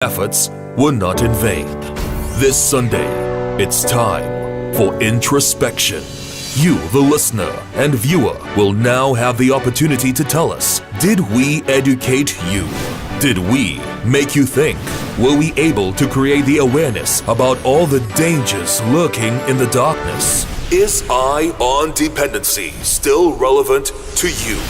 efforts were not in vain. This Sunday, it's time for introspection. You, the listener and viewer, will now have the opportunity to tell us, did we educate you? Did we make you think? Were we able to create the awareness about all the dangers lurking in the darkness? Is Eye on Dependency still relevant to you?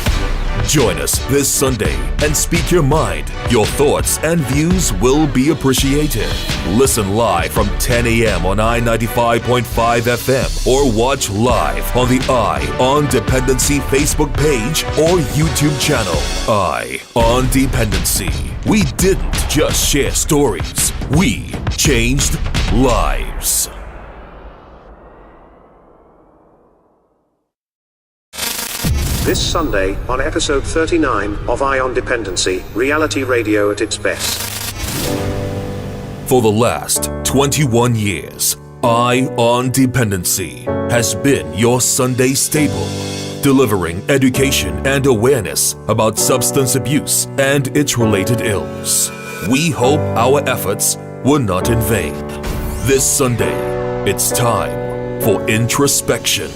Join us this Sunday and speak your mind. Your thoughts and views will be appreciated. Listen live from 10 a.m. on I-95.5 FM or watch live on the Eye on Dependency Facebook page or YouTube channel. Eye on Dependency. We didn't just share stories. We changed lives. This Sunday, on episode 39 of Eye on Dependency, reality radio at its best. For the last 21 years, Eye on Dependency has been your Sunday staple, delivering education and awareness about substance abuse and its related ills. We hope our efforts were not in vain. This Sunday, it's time for introspection.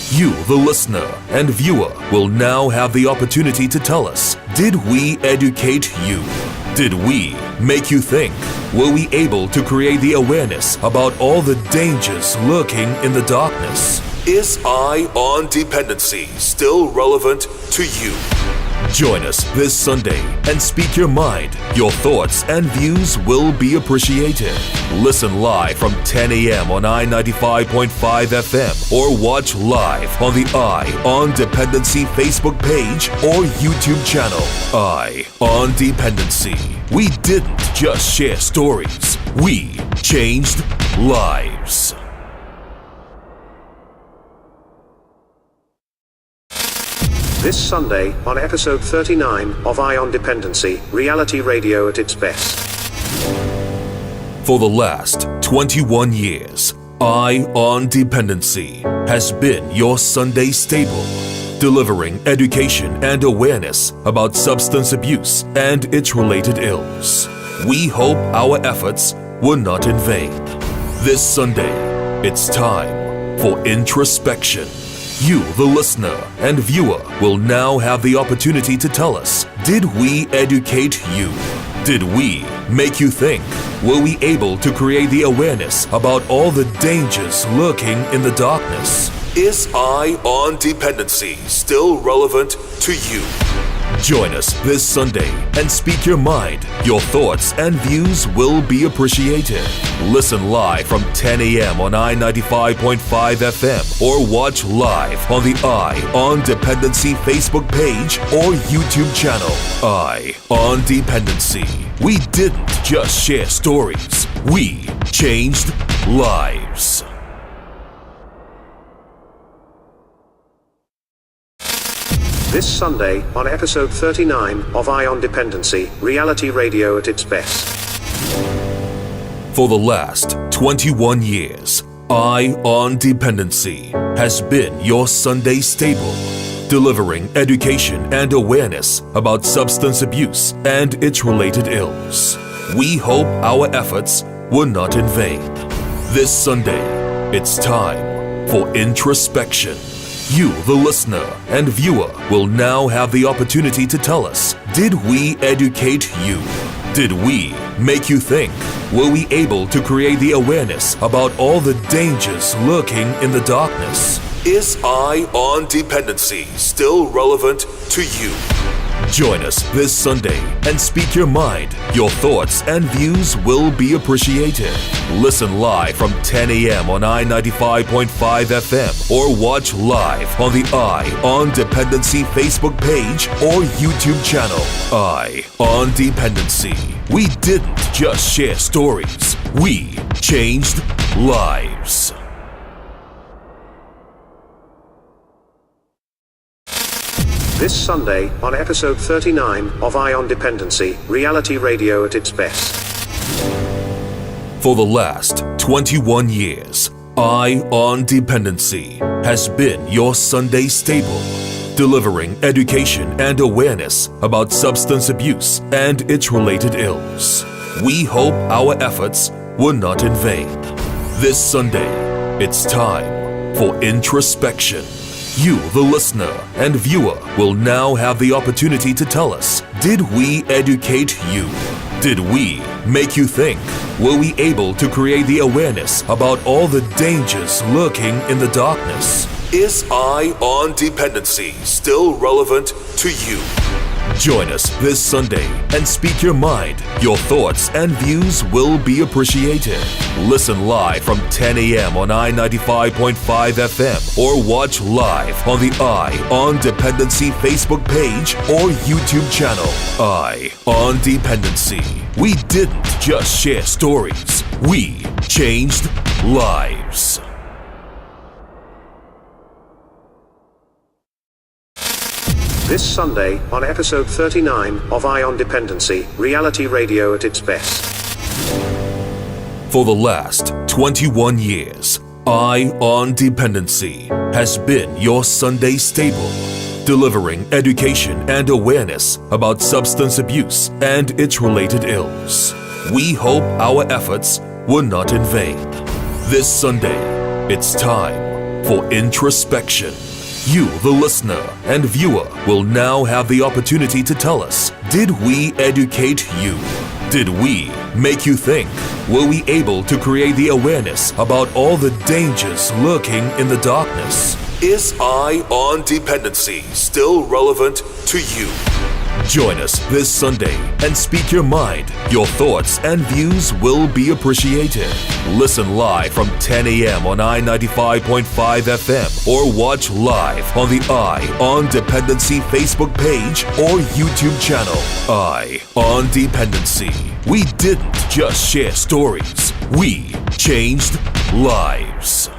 You, the listener and viewer, will now have the opportunity to tell us, did we educate you? Did we make you think? Were we able to create the awareness about all the dangers lurking in the darkness? Is Eye on Dependency still relevant to you? Join us this Sunday and speak your mind. Your thoughts and views will be appreciated. Listen live from 10 a.m. on I-95.5 FM or watch live on the Eye on Dependency Facebook page or YouTube channel. Eye on Dependency. We didn't just share stories. We changed lives. This Sunday, on episode 39 of Eye on Dependency, reality radio at its best. For the last 21 years, Eye on Dependency has been your Sunday staple, delivering education and awareness about substance abuse and its related ills. We hope our efforts were not in vain. This Sunday, it's time for introspection. You, the listener and viewer, will now have the opportunity to tell us, did we educate you? Did we make you think? Were we able to create the awareness about all the dangers lurking in the darkness? Is Eye on Dependency still relevant to you? Join us this Sunday and speak your mind. Your thoughts and views will be appreciated. Listen live from 10 a.m. on I-95.5 FM or watch live on the Eye on Dependency Facebook page or YouTube channel. Eye on Dependency. We didn't just share stories. We changed lives. This Sunday, on episode 39 of Eye on Dependency, reality radio at its best. For the last 21 years, Eye on Dependency has been your Sunday staple, delivering education and awareness about substance abuse and its related ills. We hope our efforts were not in vain. This Sunday, it's time for introspection. You, the listener and viewer, will now have the opportunity to tell us, did we educate you? Did we make you think? Were we able to create the awareness about all the dangers lurking in the darkness? Is Eye on Dependency still relevant to you? Join us this Sunday and speak your mind. Your thoughts and views will be appreciated. Listen live from 10 a.m. on I-95.5 FM or watch live on the Eye on Dependency Facebook page or YouTube channel. Eye on Dependency. We didn't just share stories. We changed lives. This Sunday, on episode 39 of Eye on Dependency, reality radio at its best. For the last 21 years, Eye on Dependency has been your Sunday staple, delivering education and awareness about substance abuse and its related ills. We hope our efforts were not in vain. This Sunday, it's time for introspection. You, the listener and viewer, will now have the opportunity to tell us, did we educate you? Did we make you think? Were we able to create the awareness about all the dangers lurking in the darkness? Is Eye on Dependency still relevant to you? Join us this Sunday and speak your mind. Your thoughts and views will be appreciated. Listen live from 10 a.m. on I-95.5 FM or watch live on the Eye on Dependency Facebook page or YouTube channel. Eye on Dependency. We didn't just share stories. We changed lives. This Sunday, on episode 39 of Eye on Dependency, reality radio at its best. For the last 21 years, Eye on Dependency has been your Sunday staple, delivering education and awareness about substance abuse and its related ills. We hope our efforts were not in vain. This Sunday, it's time for introspection. You, the listener and viewer, will now have the opportunity to tell us, did we educate you? Did we make you think? Were we able to create the awareness about all the dangers lurking in the darkness? Is Eye on Dependency still relevant to you? Join us this Sunday and speak your mind. Your thoughts and views will be appreciated. Listen live from 10 a.m. on I-95.5 FM or watch live on the Eye on Dependency Facebook page or YouTube channel. Eye on Dependency. We didn't just share stories. We changed lives.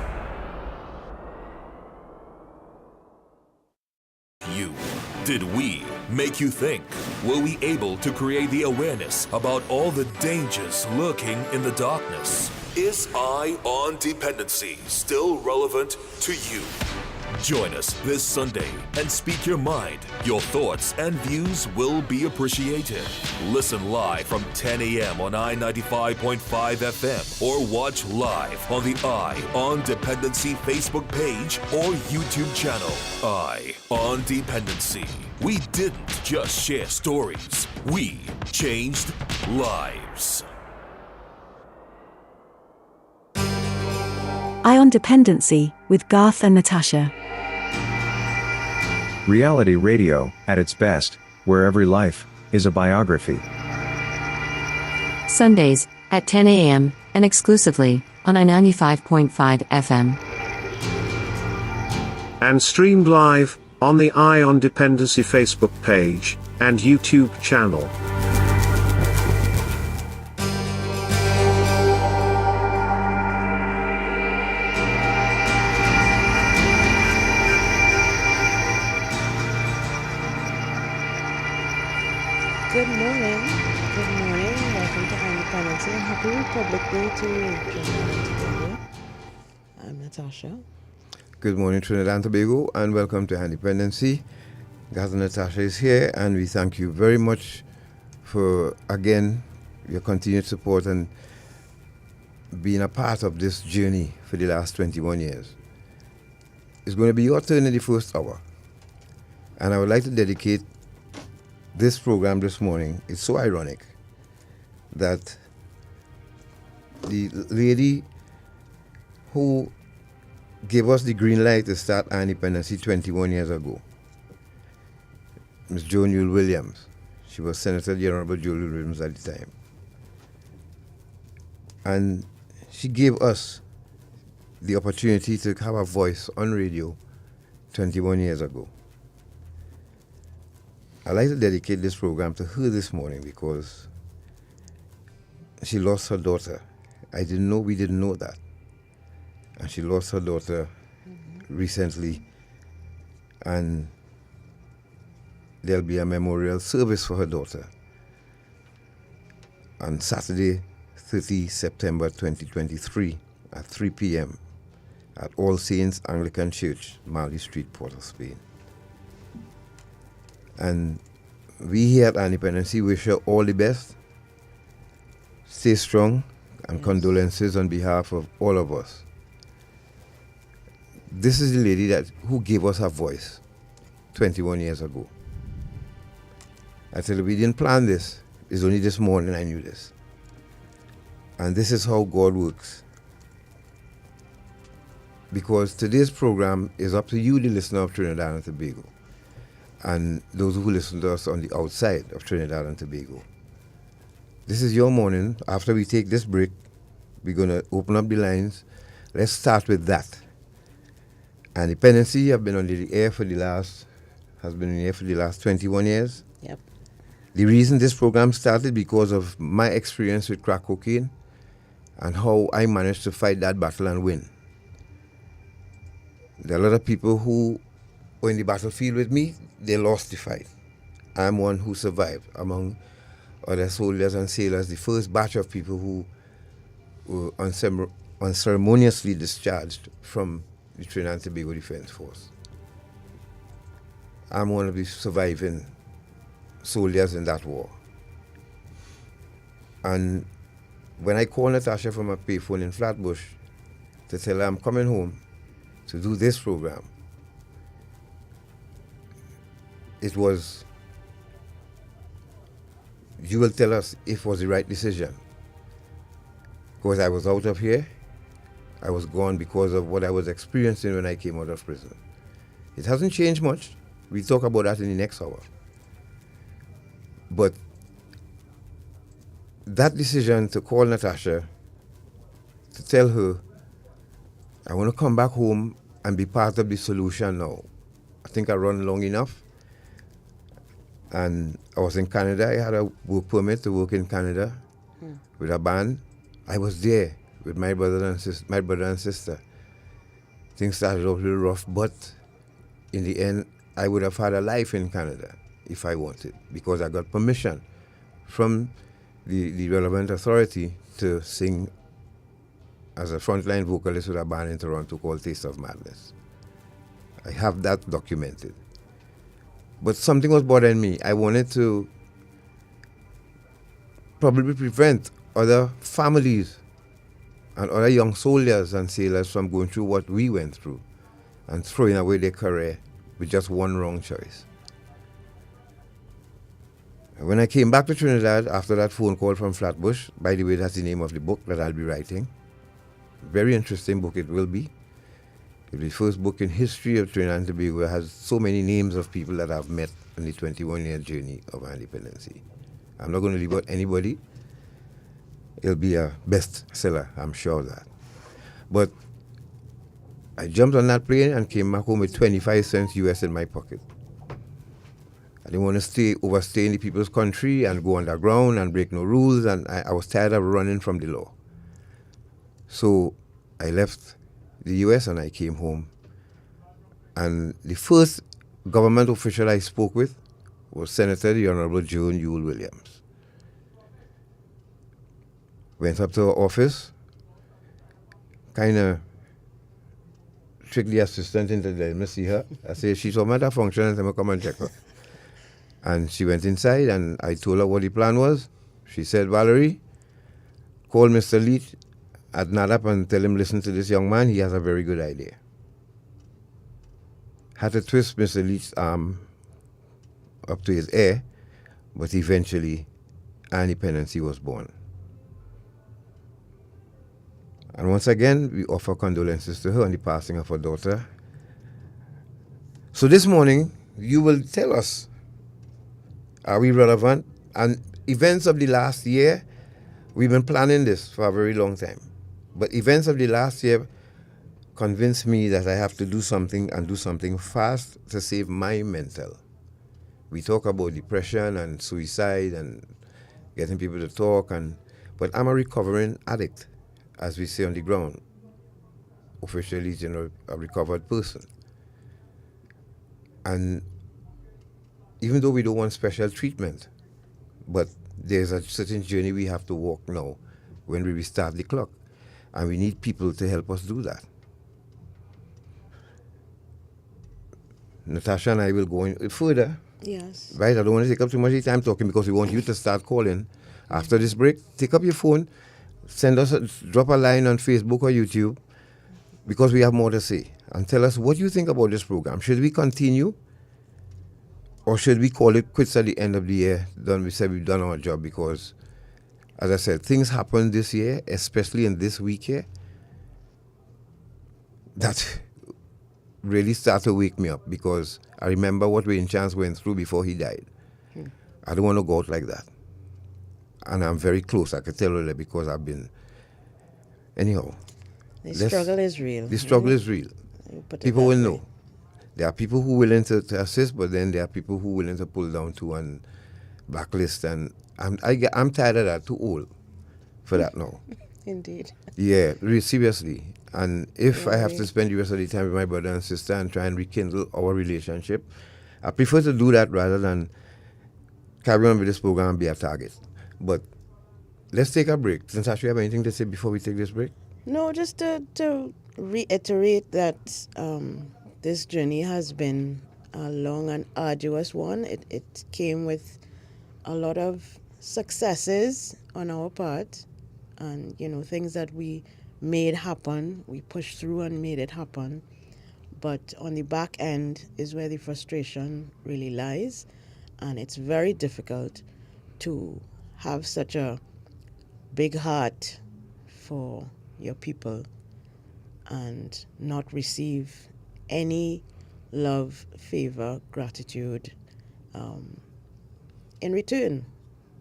You. Did we make you think? Were we able to create the awareness about all the dangers lurking in the darkness? Is Eye on Dependency still relevant to you? Join us this Sunday and speak your mind. Your thoughts and views will be appreciated. Listen live from 10 a.m. on I-95.5 FM or watch live on the Eye on Dependency Facebook page or YouTube channel. Eye on Dependency. We didn't just share stories. We changed lives. Eye on Dependency with Garth and Natasha. Reality radio at its best, where every life is a biography. Sundays at 10 a.m. and exclusively on I-95.5 FM. And streamed live on the Eye on Dependency Facebook page and YouTube channel. Good morning. Welcome to Dependency and happy Republic Day to Trinidad and Tobago. I'm Natasha. Good morning, Trinidad and Tobago, and welcome to Dependency. Garth and Natasha is here, and we thank you very much for, again, your continued support and being a part of this journey for the last 21 years. It's going to be your turn in the first hour, and I would like to dedicate this program this morning. It's so ironic that the lady who gave us the green light to start our independency 21 years ago, Ms. Joan Yule Williams, she was Senator the Honorable Joan Yule Williams at the time, and she gave us the opportunity to have a voice on radio 21 years ago. I'd like to dedicate this program to her this morning because she lost her daughter. We didn't know that. And she lost her daughter recently, and there'll be a memorial service for her daughter on Saturday, 30 September 2023 at 3 p.m. at All Saints Anglican Church, Marley Street, Port of Spain. And we here at Dependency wish her all the best. Stay strong, and Yes. condolences on behalf of all of us. This is the lady who gave us her voice 21 years ago. I tell you, we didn't plan this. It's only this morning I knew this. And this is how God works. Because today's program is up to you, the listener of Trinidad and Tobago, and those who listen to us on the outside of Trinidad and Tobago. This is your morning. After we take this break, we're going to open up the lines. Let's start with that. And Dependency has been on the air for the last 21 years. Yep. The reason this program started because of my experience with crack cocaine and how I managed to fight that battle and win. There are a lot of people who were in the battlefield with me, they lost the fight. I'm one who survived among other soldiers and sailors, the first batch of people who were unceremoniously discharged from the Trinidad and Tobago Defense Force. I'm one of the surviving soldiers in that war. And when I called Natasha from a payphone in Flatbush to tell her I'm coming home to do this program, it was, you will tell us if it was the right decision. Because I was out of here, I was gone because of what I was experiencing when I came out of prison. It hasn't changed much. We'll talk about that in the next hour. But that decision to call Natasha, to tell her, I want to come back home and be part of the solution now. I think I run long enough. And I was in Canada. I had a work permit to work in Canada with a band. I was there with my brother and sister. Things started off a little rough, but in the end, I would have had a life in Canada if I wanted, because I got permission from the relevant authority to sing as a frontline vocalist with a band in Toronto called Taste of Madness. I have that documented. But something was bothering me. I wanted to probably prevent other families and other young soldiers and sailors from going through what we went through and throwing away their career with just one wrong choice. And when I came back to Trinidad after that phone call from Flatbush, by the way, that's the name of the book that I'll be writing. Very interesting book it will be. It'll be the first book in history of Trinidad and Tobago that has so many names of people that I've met in the 21-year journey of our independency. I'm not going to leave out anybody. It'll be a bestseller, I'm sure of that. But I jumped on that plane and came back home with 25 cents US in my pocket. I didn't want to overstay in the people's country and go underground and break no rules, and I was tired of running from the law. So I left the US and I came home. And the first government official I spoke with was Senator the Honorable Joan Yule Williams. Went up to her office, kind of tricked the assistant into letting me see her. I said, she's home at a function and I'm come and check her. And she went inside and I told her what the plan was. She said, Valerie, call Mr. Leach at NADAP and tell him, listen to this young man, he has a very good idea. Had to twist Mr. Leach's arm up to his ear, but eventually Independency was born. And once again, we offer condolences to her on the passing of her daughter. So this morning, you will tell us, are we relevant? And events of the last year, we've been planning this for a very long time. But events of the last year convinced me that I have to do something and do something fast to save my mental. We talk about depression and suicide and getting people to talk, but I'm a recovering addict, as we say on the ground. Officially, a recovered person. And even though we don't want special treatment, but there's a certain journey we have to walk now when we restart the clock. And we need people to help us do that. Natasha and I will go in further. Yes. Right? I don't want to take up too much of your time talking because we want you to start calling After this break, take up your phone, drop a line on Facebook or YouTube, because we have more to say. And tell us what you think about this program. Should we continue? Or should we call it quits at the end of the year? We said we've done our job, because, as I said, things happened this year, especially in this week here, that really started to wake me up, because I remember what Wayne Chance went through before he died. I don't want to go out like that. And I'm very close, I can tell you that, because I've been... Anyhow. The struggle is real. The struggle is real. People will know. There are people who are willing to assist, but then there are people who are willing to pull down too and blacklist. And I'm tired of that, too old for that now. Indeed. Yeah, really, seriously. And if I have to spend the rest of the time with my brother and sister and try and rekindle our relationship, I prefer to do that rather than carry on with this program and be a target. But let's take a break. Since you have anything to say before we take this break? No, just to reiterate that this journey has been a long and arduous one. It came with a lot of successes on our part, and things that we made happen. We pushed through and made it happen. But on the back end is where the frustration really lies, and it's very difficult to have such a big heart for your people and not receive any love, favor, gratitude in return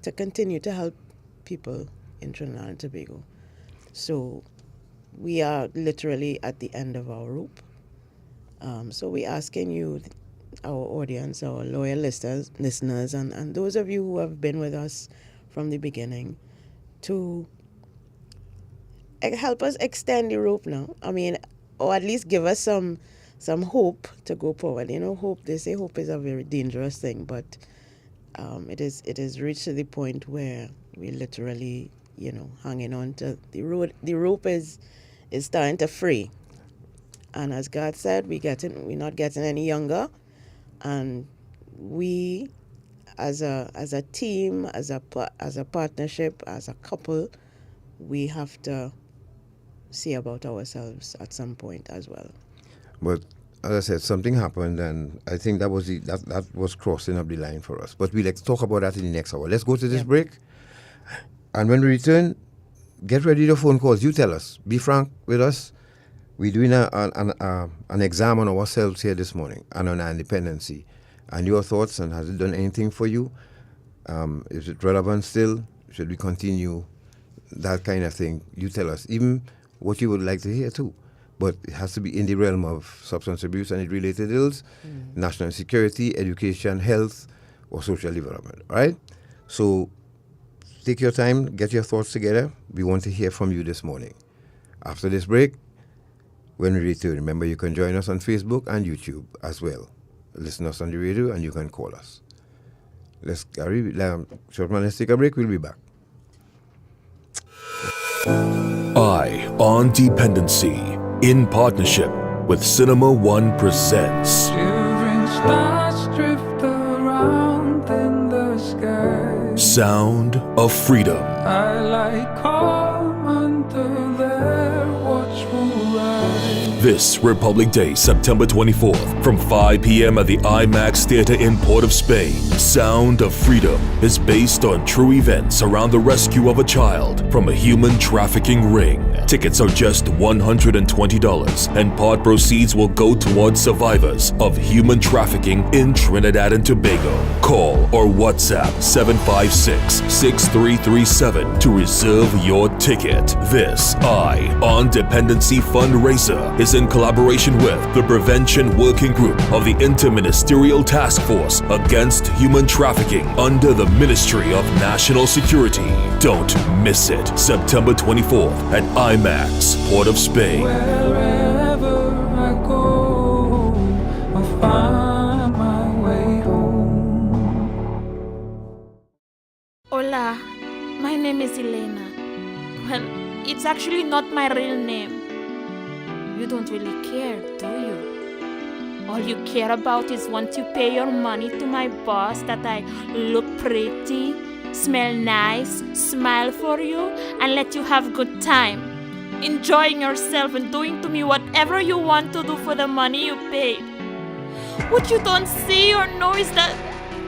to continue to help people in Trinidad and Tobago. So we are literally at the end of our rope. So we're asking you, our audience, our loyal listeners, and those of you who have been with us from the beginning, to help us extend the rope now. I mean, or at least give us some hope to go forward. Hope, they say hope is a very dangerous thing, but it is reached to the point where we literally, hanging on to the road. The rope is starting to fray. And as God said, we're not getting any younger, and we, as a team, as a partnership, as a couple, we have to see about ourselves at some point as well. But as I said, something happened, and I think that was crossing up the line for us. But we'll talk about that in the next hour. Let's go to this break, and when we return, get ready to phone calls. You tell us. Be frank with us. We're doing an exam on ourselves here this morning and on our independency. And your thoughts, and has it done anything for you? Is it relevant still? Should we continue? That kind of thing. You tell us. Even what you would like to hear too. But it has to be in the realm of substance abuse and related ills, national security, education, health, or social development. All right? So take your time, get your thoughts together. We want to hear from you this morning. After this break, when we return, remember you can join us on Facebook and YouTube as well. Listen to us on the radio, and you can call us. Let's take a break. We'll be back. Eye on Dependency, in partnership with Cinema One presents Shivering stars drift around in the sky. Sound of Freedom. I lie calm under their watchful eye. This Republic Day, September 24th, from 5 p.m. at the IMAX Theater in Port of Spain. Sound of Freedom is based on true events around the rescue of a child from a human trafficking ring. Tickets are just $120, and part proceeds will go towards survivors of human trafficking in Trinidad and Tobago. Call or WhatsApp 756-6337 to reserve your ticket. This Eye on Dependency fundraiser is in collaboration with the Prevention Working Group of the Interministerial Task Force Against Human Trafficking under the Ministry of National Security. Don't miss it. September 24th at IMAX, Port of Spain. Wherever I go, I'll find my way home. Hola, my name is Elena. Well, it's actually not my real name. You don't really care, do you? All you care about is once you pay your money to my boss that I look pretty, smell nice, smile for you, and let you have good time, enjoying yourself and doing to me whatever you want to do for the money you paid. What you don't see or know is that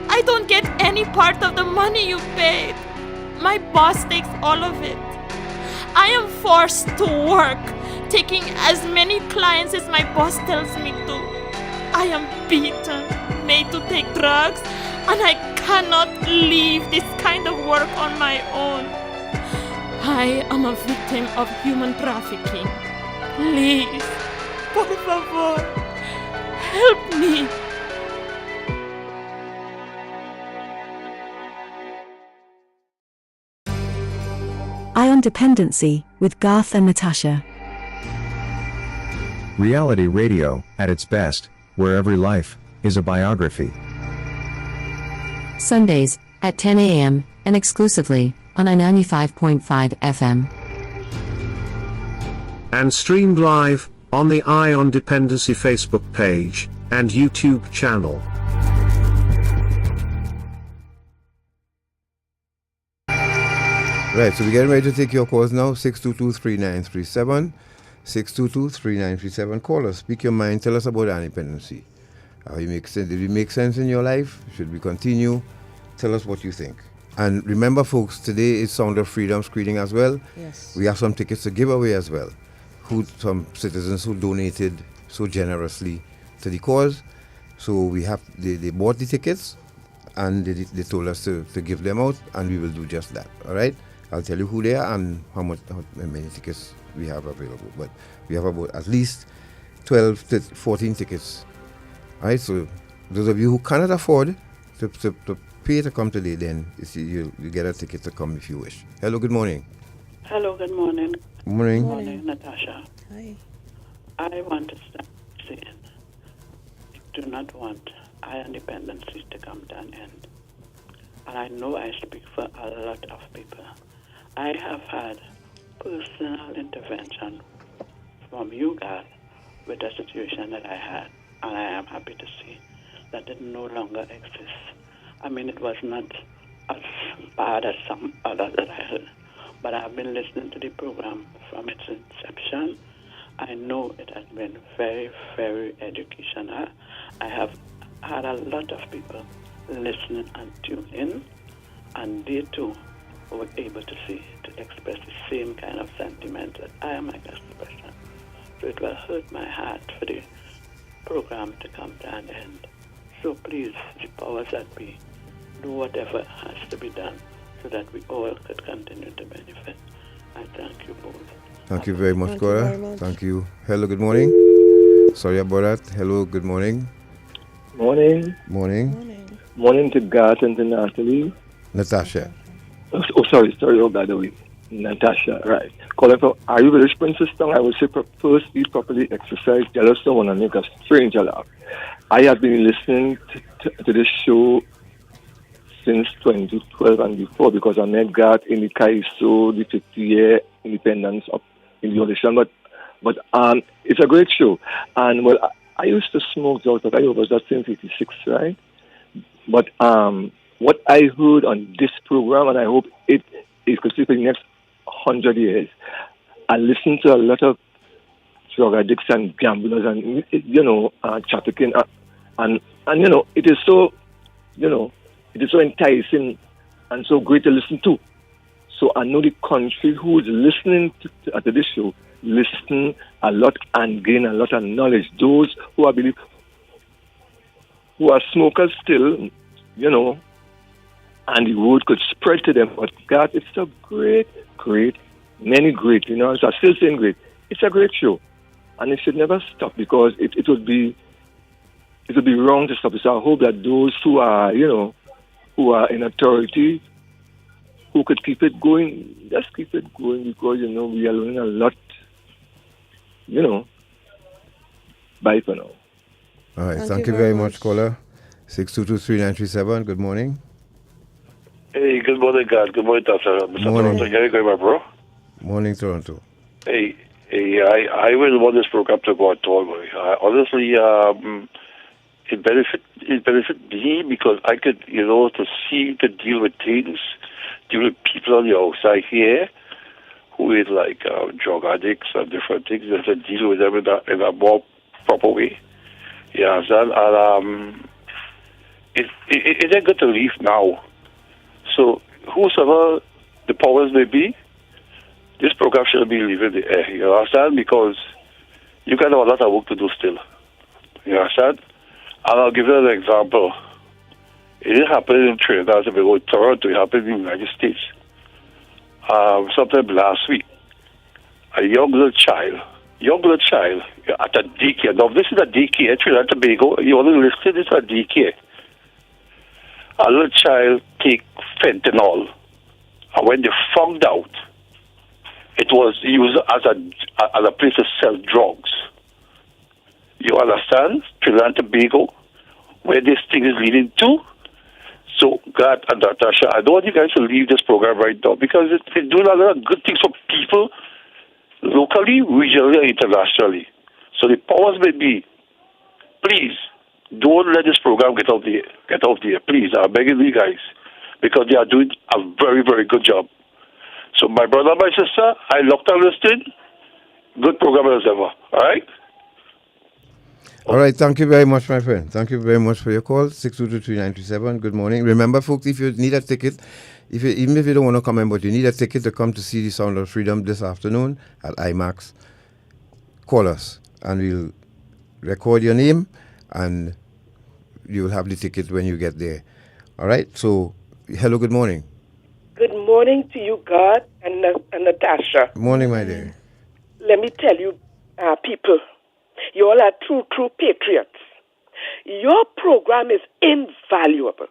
I don't get any part of the money you paid. My boss takes all of it. I am forced to work, taking as many clients as my boss tells me to. I am beaten, made to take drugs, and I cannot leave this kind of work on my own. I am a victim of human trafficking. Please, por favor, help me. Ion Dependency with Garth and Natasha. Reality radio, at its best, where every life is a biography. Sundays at 10 a.m. and exclusively on 95.5 FM. And streamed live on the Ion Dependency Facebook page and YouTube channel. Right, so we're getting ready to take your calls now. 622-3937. 622-3937. Call us, speak your mind, tell us about our dependency. How you make sense? Did it make sense in your life? Should we continue? Tell us what you think. And remember, folks, today is Sound of Freedom screening as well. Yes. We have some tickets to give away as well. Some citizens who donated so generously to the cause. So we have they bought the tickets and they told us to give them out, and we will do just that. All right. I'll tell you who they are and how many tickets we have available. But we have about at least 12 to 14 tickets. All right, so those of you who cannot afford to pay to come today, then you get a ticket to come if you wish. Hello, good morning. Hello, good morning. Morning. Good morning, Natasha. Hi. I want to start saying, I do not want iron dependency to come to an end. And I know I speak for a lot of people. I have had personal intervention from you guys with the situation that I had, and I am happy to see that it no longer exists. I mean, it was not as bad as some others that I heard, but I've been listening to the program from its inception. I know it has been very, very educational. I have had a lot of people listening and tune in, and they too were able to express the same kind of sentiment that I am expressing. So it will hurt my heart for the program to come to an end. So please, the powers that be, do whatever has to be done so that we all could continue to benefit. I thank you both. Thank you very much, Thank you Cora. very much. Thank you. Hello, good morning. Sorry about that. Hello, good morning. Morning. Morning. Morning to Garth and to Natalie. Natasha. Oh, sorry. Oh, by the way. Natasha, right. Calling from Are You Village Princess Town? I would say first eat properly, exercise, jealous, don't want to make a stranger laugh. I have been listening to this show since 2012 and before because I met Garth in the Kaiso, the 50-year independence of in the audition. But it's a great show. And well, I used to smoke out, but I was that since 86, right? But what I heard on this program, and I hope it is considered for the next 100 years, I listened to a lot of drug addicts and gamblers and trafficking, and it is so, it is so enticing and so great to listen to. So I know the country who is listening to this show listen a lot and gain a lot of knowledge. Those who I believe who are smokers still, and the word could spread to them. But God, it's a great, many great, so I'm still saying great. It's a great show. And it should never stop because it would be wrong to stop it. So I hope that those who are, who are in authority, who could keep it going, just keep it going because, we are learning a lot, Bye for now. All right, thank you very much, caller. 622-3937, good morning. Hey, good morning, God. Good morning, Tasha. Mr. Morning. Toronto, can you go, my bro? Morning, Toronto. Hey, I really want this program to go on totally. Honestly, it benefit me because I could, to see, to deal with things deal with people on the outside here who is like drug addicts and different things. You have to deal with them in a more proper way. You understand? And it ain't good to leave now. So whosoever the powers may be, this program should be leaving the air. You understand? Because you got a lot of work to do still. You understand? And I'll give you an example. It didn't happen in Trinidad and Tobago, Toronto. It happened in the United States. Sometime last week, a young little child at a daycare. Now, this is a daycare in Trinidad and Tobago. You only listed this a daycare. A little child take fentanyl. And when they found out, it was used as a place to sell drugs. You understand? Trinidad and Tobago, where this thing is leading to. So, God and Natasha, I don't want you guys to leave this program right now because it's doing a lot of good things for people locally, regionally, and internationally. So the powers may be, please, don't let this program get off the air. Please, I'm begging you guys because they are doing a very, very good job. So my brother, my sister, I looked and listened. Good program as ever. All right? All right, thank you very much, my friend. Thank you very much for your call, 622-3927. Good morning. Remember, folks, if you need a ticket, even if you don't want to come in, but you need a ticket to come to see the Sound of Freedom this afternoon at IMAX, call us, and we'll record your name, and you will have the ticket when you get there. All right? So, hello, good morning. Good morning to you, God, and Natasha. Morning, my dear. Let me tell you, people, you all are true patriots. Your program is invaluable.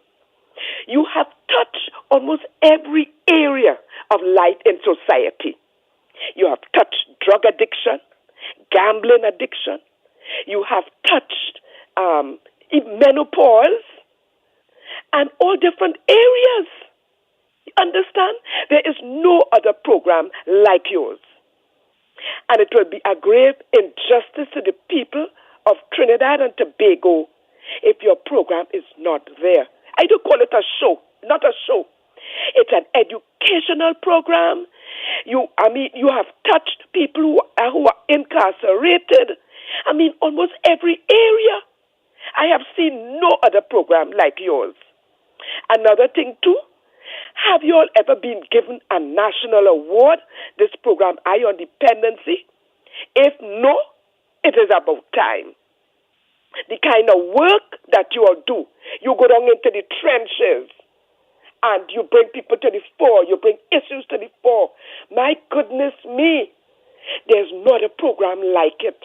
You have touched almost every area of life in society. You have touched drug addiction, gambling addiction. You have touched menopause and all different areas. You understand? There is no other program like yours. And it will be a grave injustice to the people of Trinidad and Tobago if your program is not there. I do call it a show, not a show. It's an educational program. You have touched people who are incarcerated. Almost every area. I have seen no other program like yours. Another thing too, have you all ever been given a national award, this program, Eye on Dependency? If no, it is about time. The kind of work that you all do, you go down into the trenches and you bring people to the fore, you bring issues to the fore. My goodness me, there's not a program like it.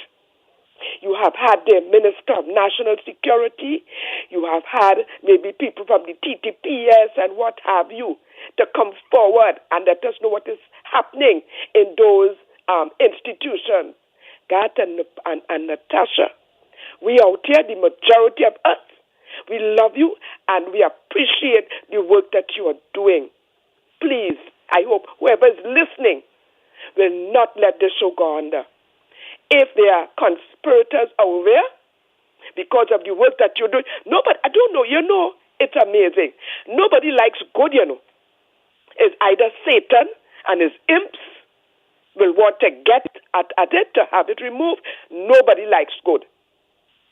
You have had the Minister of National Security. You have had maybe people from the TTPS and what have you to come forward and let us know what is happening in those institutions. God and Natasha, we out here, the majority of us, we love you and we appreciate the work that you are doing. Please, I hope whoever is listening will not let this show go under. If there are conspirators out there because of the work that you're doing, nobody, I don't know, it's amazing. Nobody likes good, It's either Satan and his imps will want to get at it to have it removed. Nobody likes good.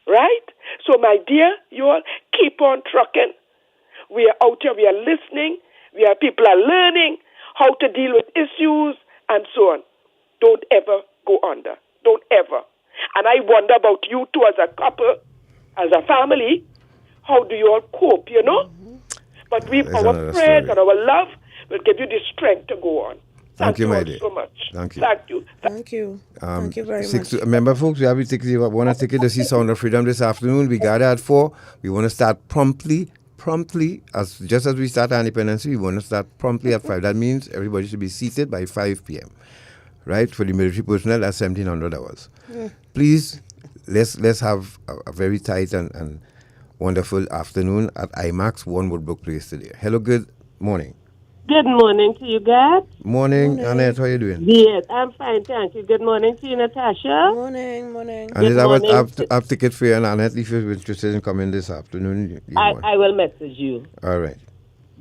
Right? So, my dear, you all keep on trucking. We are out here, we are listening, people are learning how to deal with issues and so on. Don't ever go under. Don't ever. And I wonder about you two as a couple, as a family. How do you all cope, But our prayers and our love will give you the strength to go on. Thank you, my dear. So much. Thank you. Thank you. Thank you. Thank you very much. Remember, folks, we have a ticket. You want a ticket to see Sound of Freedom this afternoon. We got it at 4. We want to start promptly, just as we start our independence, we want to start promptly at 5. That means everybody should be seated by 5 p.m. Right? For the military personnel, that's 1,700 hours. Please, let's have a very tight and wonderful afternoon at IMAX, 1 Woodbrook Place today. Hello, good morning. Good morning to you, guys. Morning, Annette. How are you doing? Yes, I'm fine, thank you. Good morning to you, Natasha. Morning. And I have ticket for you, and Annette, if you're interested in coming this afternoon, I will message you. All right.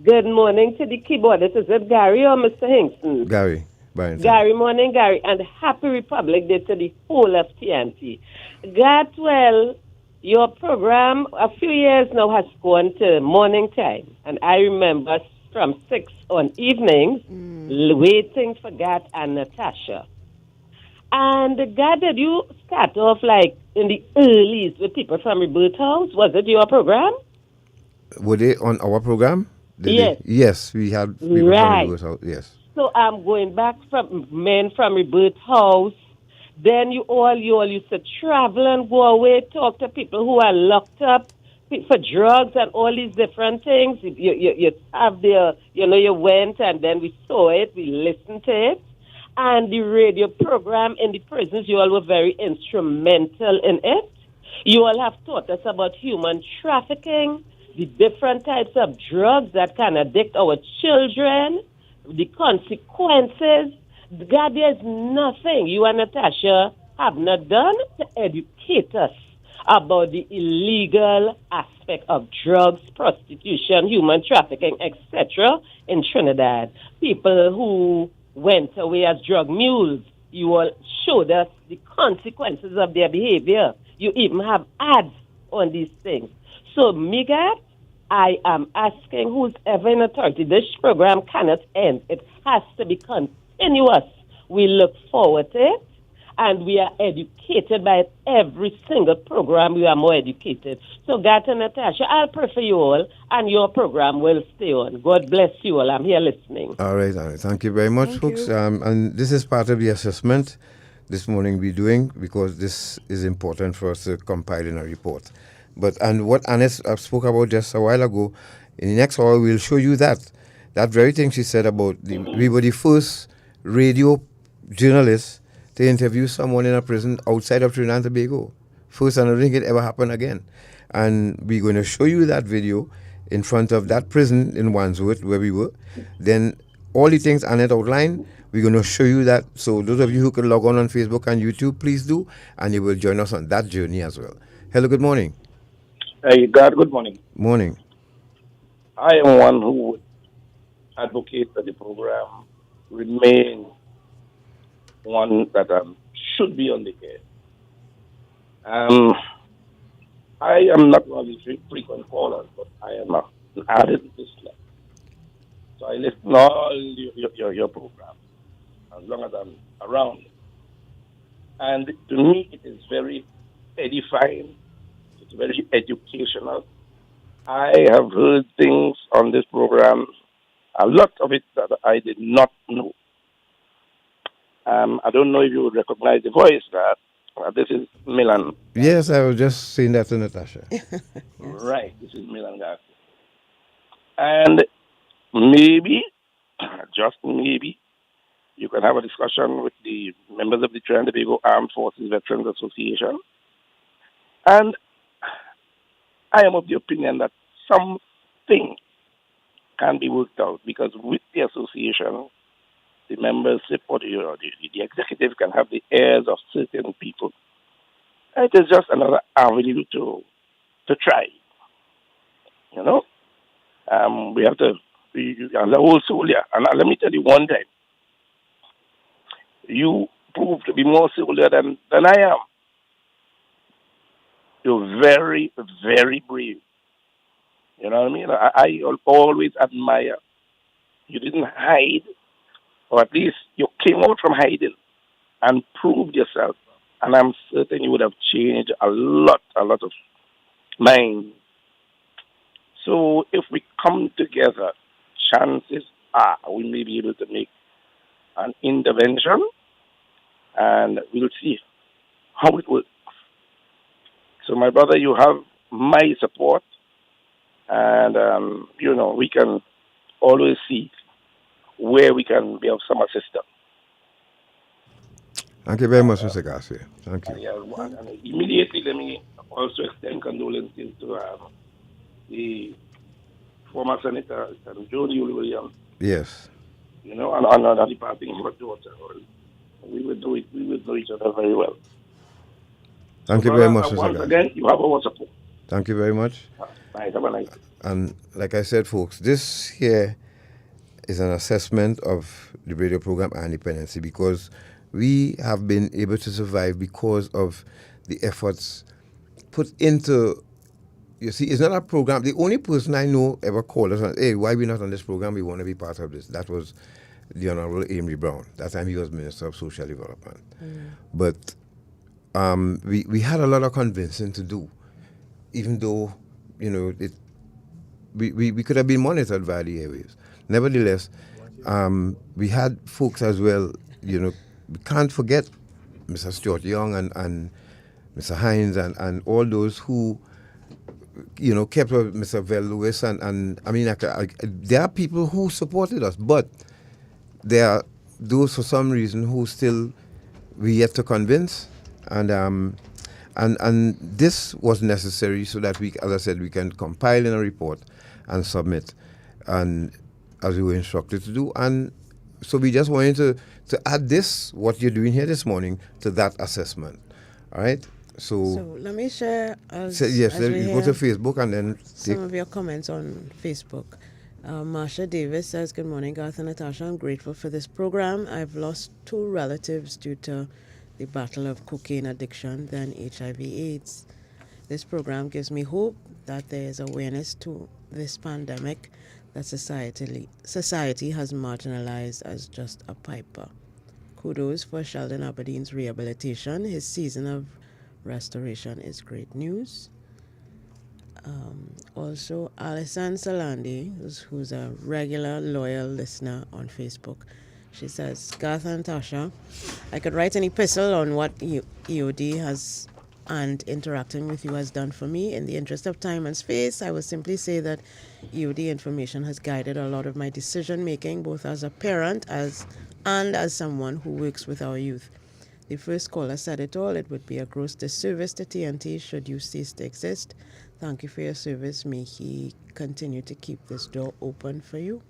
Good morning to the keyboardist. Is it Gary or Mr. Hingston? Gary Barrington. Gary, morning, Gary. And happy Republic Day to the whole of TNT. Gatwell, your program a few years now has gone to morning time. And I remember from 6 on evenings waiting for Gat and Natasha. And Gat, did you start off like in the earlies with people from Rebirth House? Was it your program? Were they on our program? Yes. Yes, we had people Right. from Rebirth House. Yes. So I'm going back from men from Rebirth House. Then you all used to travel and go away, talk to people who are locked up for drugs and all these different things. You have the, you went and then we saw it, we listened to it. And the radio program in the prisons, you all were very instrumental in it. You all have taught us about human trafficking, the different types of drugs that can addict our children, the consequences. God, there's nothing you and Natasha have not done to educate us about the illegal aspect of drugs, prostitution, human trafficking, etc. in Trinidad. People who went away as drug mules, you all showed us the consequences of their behavior. You even have ads on these things. So, Migad, I am asking who's ever in authority. This program cannot end. It has to be continuous. We look forward to it, and we are educated by it. Every single program, we are more educated. So, Gat and Natasha, I'll pray for you all, and your program will stay on. God bless you all. I'm here listening. All right. Thank you very much, folks. And this is part of the assessment this morning we're doing, because this is important for us to compile in a report. And what Annette spoke about just a while ago, in the next hour we'll show you that very thing she said about we were the first radio journalists to interview someone in a prison outside of Trinidad and Tobago. First, and I don't think it ever happened again. And we're going to show you that video in front of that prison in Wandsworth where we were. Then all the things Annette outlined, we're going to show you that. So those of you who can log on Facebook and YouTube, please do, and you will join us on that journey as well. Hello, good morning. Hey, God, good morning. Morning. I am one who would advocate that the program remain one that should be on the air. I am not one of these frequent callers, but I am an added listener. So I listen to all your program as long as I'm around. And to me, it is very edifying. It's very educational. I have heard things on this program, a lot of it that I did not know. I don't know if you would recognize the voice, that this is Milan. Yes, I was just saying that to Natasha. Right, this is Milan Garcia. And maybe, just maybe, you can have a discussion with the members of the Trinidad and Tobago Armed Forces Veterans Association. And I am of the opinion that something can be worked out, because with the association, the membership or the executive can have the heirs of certain people. It is just another avenue to try. You know, we have to be the whole soldier. And let me tell you one thing: you prove to be more soldier than I am. You're very, very brave. You know what I mean? I always admire. You didn't hide, or at least you came out from hiding and proved yourself. And I'm certain you would have changed a lot of minds. So if we come together, chances are we may be able to make an intervention, and we'll see how it works. So, my brother, you have my support, and, we can always see where we can be of some assistance. Thank you very much, Mr. Garcia. Thank you. And immediately, let me also extend condolences to the former Senator, Jody Williams. Yes. And the departing her daughter. We will do it. We will know each other very well. Thank you very much, Mr. Once Garcia. again, you have our support. Thank you very much. Nice, have a nice. And like I said, folks, this here is an assessment of the radio program and Dependency, because we have been able to survive because of the efforts put into. You see, it's not a program. The only person I know ever called us and, hey, why we not on this program? We want to be part of this. That was the Honorable Amy Brown. That time he was Minister of Social Development. But we had a lot of convincing to do, even though, you know, we could have been monitored via the airwaves. Nevertheless, we had folks as well, you know, we can't forget Mr. Stuart Young and Mr. Hines and all those who, you know, kept up Mr. Vel Lewis and I mean, there are people who supported us, but there are those for some reason who still we yet to convince, and this was necessary so that we, as I said, we can compile in a report and submit, and as we were instructed to do, and so we just wanted to add this, what you're doing here this morning, to that assessment. All right. So let me share. Yes, you go to Facebook and then some of your comments on Facebook. Marsha Davis says, "Good morning, Garth and Natasha. I'm grateful for this program. I've lost 2 relatives due to the battle of cocaine addiction, then HIV/AIDS. This program gives me hope that there is awareness to this pandemic that society has marginalized as just a piper. Kudos for Sheldon Aberdeen's rehabilitation. His season of restoration is great news." Also, Alison Salandi, who's a regular loyal listener on Facebook, she says, "Garth and Tasha, I could write an epistle on what EOD has and interacting with you has done for me. In the interest of time and space, I will simply say that EOD information has guided a lot of my decision making, both as a parent and as someone who works with our youth. The first caller said it all. It would be a gross disservice to TNT should you cease to exist. Thank you for your service. May he continue to keep this door open for you."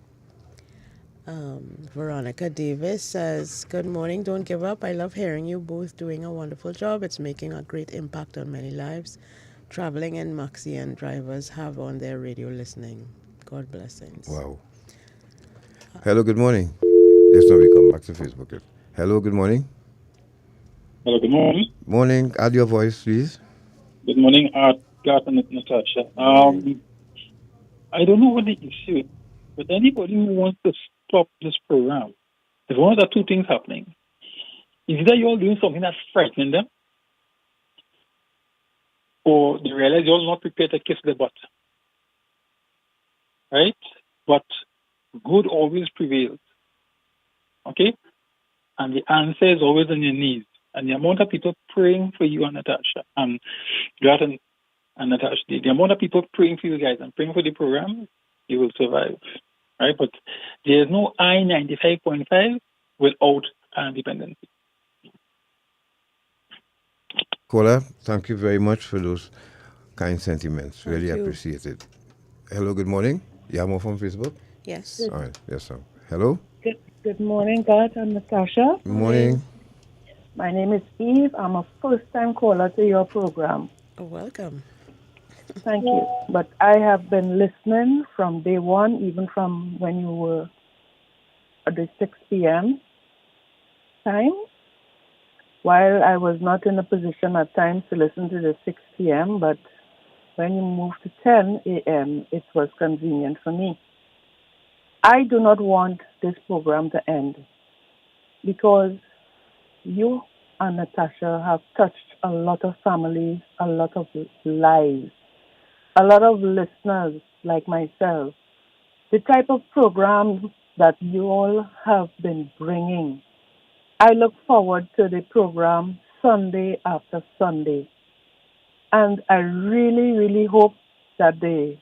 Veronica Davis says, "Good morning. Don't give up. I love hearing you both doing a wonderful job. It's making a great impact on many lives. Traveling in Maxi and drivers have on their radio listening. God blessings." Wow. Hello, good morning. Let's now we come back to Facebook. Hello, good morning. Hello, good morning. Morning. Add your voice, please. Good morning, Garth and Natasha. I don't know what the issue is, but anybody who wants to stop this program, there's one of the 2 things happening. Either you're doing something that's frightening them, or they realize you're not prepared to kiss the butt. Right? But good always prevails. Okay? And the answer is always on your knees. And the amount of people praying for you and Natasha, and Garth and Natasha, the amount of people praying for you guys and praying for the program, you will survive. Right? But there's no I-95.5 without Dependency. Caller, thank you very much for those kind sentiments. Really Thank you. appreciate it. Hello, good morning. You have more from Facebook? Yes. All right. Yes, sir. Hello. Good morning, Garth and Natasha. Good morning. My name is Eve. I'm a first-time caller to your program. Oh, welcome. Thank you. But I have been listening from day one, even from when you were at the 6 p.m. time. While I was not in a position at times to listen to the 6 p.m., but when you moved to 10 a.m., it was convenient for me. I do not want this program to end because you and Natasha have touched a lot of families, a lot of lives, a lot of listeners like myself. The type of program that you all have been bringing, I look forward to the program Sunday after Sunday. And I really, really hope that the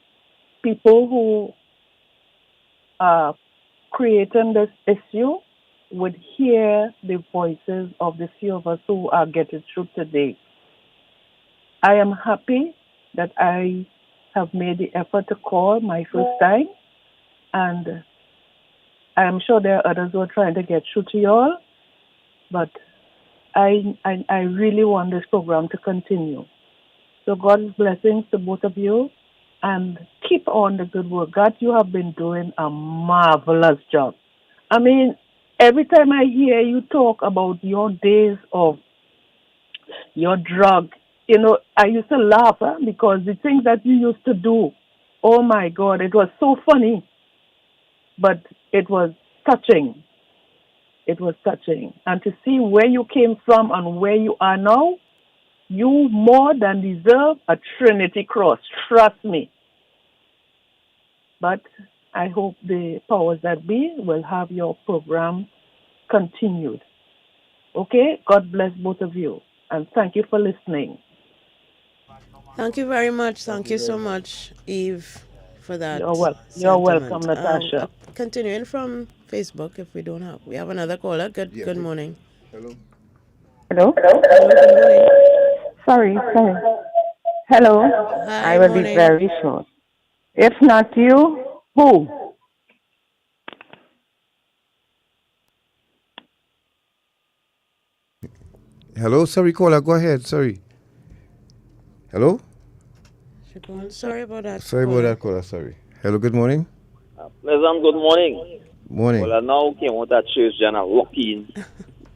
people who are creating this issue would hear the voices of the few of us who are getting through today. I am happy that I have made the effort to call my first time, and I am sure there are others who are trying to get through to you all, but I really want this program to continue. So God's blessings to both of you, and keep on the good work. God, you have been doing a marvelous job. I mean, every time I hear you talk about your days of your drug, I used to laugh because the things that you used to do, oh my God, it was so funny, but it was touching. It was touching. And to see where you came from and where you are now, you more than deserve a Trinity Cross. Trust me. But I hope the powers that be will have your program continued. Okay? God bless both of you. And thank you for listening. Thank you very much. Thank you so much, Eve, for that You're sentiment. welcome, Natasha. Continuing from Facebook, if we have another caller. Good morning. Hello. Hello? Good morning. Sorry. Hello? Hi, I will be morning. very short. If not you, who? Hello, sorry, caller. Go ahead. Sorry. Hello. Sorry about that. Sorry about that, caller. Sorry. Hello. Good morning. Pleasant good morning. Morning. Well, I now came out at church and I'm walking,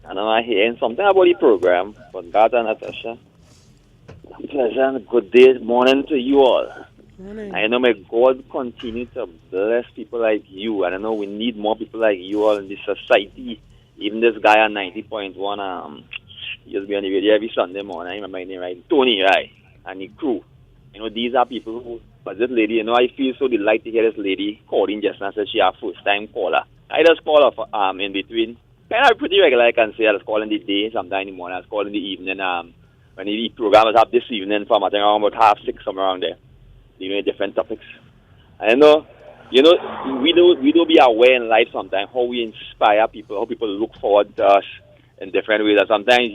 and I'm hearing something about the program. But God and Natasha, a pleasant good day, morning to you all. Morning. I know may God continue to bless people like you, and I know we need more people like you all in this society. Even this guy on 90.1, he used to be on the radio every Sunday morning. I remember his name, right? Tony, right? And the crew. These are people who, but this lady, I feel so delighted to hear this lady calling just now, said she a first-time caller. I just call her for, in between. Kind of pretty regular, I can say. I just call in the day, sometime in the morning. I just call in the evening. When the program was up this evening from, I think, around about 6:30, somewhere around there. Different topics. I know, we don't be aware in life sometimes how we inspire people, how people look forward to us in different ways. And sometimes,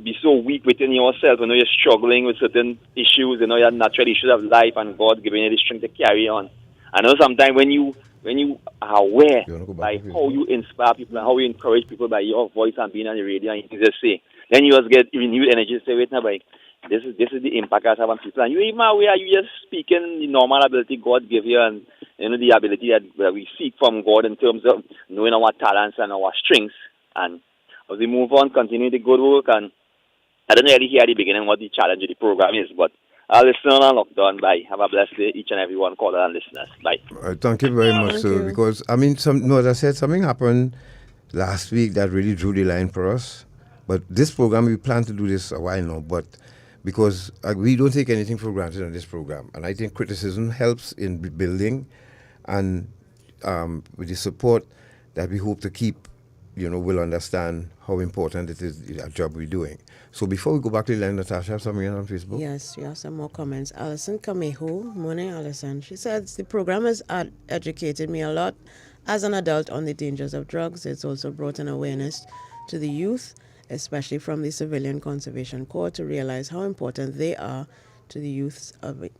be so weak within yourself, you're struggling with certain issues, your natural issues of life, and God giving you the strength to carry on. I know sometimes when you are aware by how you inspire people and how you encourage people by your voice and being on the radio and you just say, then you just get renewed energy to say, wait now, boy, this is the impact I have on people. And you even aware, you just speaking the normal ability God gave you, and the ability that we seek from God in terms of knowing our talents and our strengths. And as we move on, continue the good work. And I didn't really hear at the beginning what the challenge of the program is, but I'll listen on lockdown. Bye. Have a blessed day, each and every one, caller and listeners. Bye. Thank you very much, sir. Because, as I said, something happened last week that really drew the line for us. But this program, we plan to do this a while now, but because we don't take anything for granted on this program. And I think criticism helps in building, and with the support that we hope to keep, we'll understand how important it is, a job we're doing. So before we go back to the line, Natasha, have something on Facebook? Yes, we have some more comments. Alison Camejo, morning, Alison. She says, the program has educated me a lot as an adult on the dangers of drugs. It's also brought an awareness to the youth, especially from the Civilian Conservation Corps, to realize how important they are to the youths of it.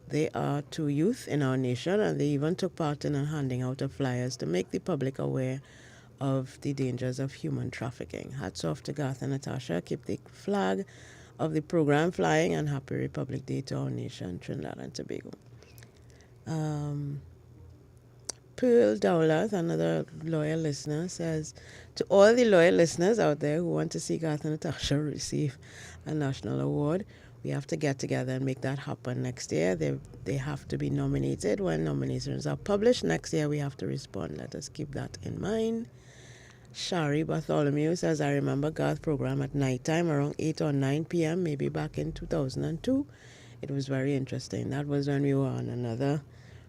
They are to youth in our nation, and they even took part in handing out of flyers to make the public aware of the dangers of human trafficking. Hats off to Garth and Natasha. Keep the flag of the program flying, and happy Republic Day to our nation, Trinidad and Tobago. Pearl Dowlath, another loyal listener, says, to all the loyal listeners out there who want to see Garth and Natasha receive a national award, we have to get together and make that happen next year. They have to be nominated. When nominations are published next year, we have to respond. Let us keep that in mind. Shari Bartholomew says, I remember Garth program at nighttime around 8 or 9 p.m., maybe back in 2002. It was very interesting. That was when we were on another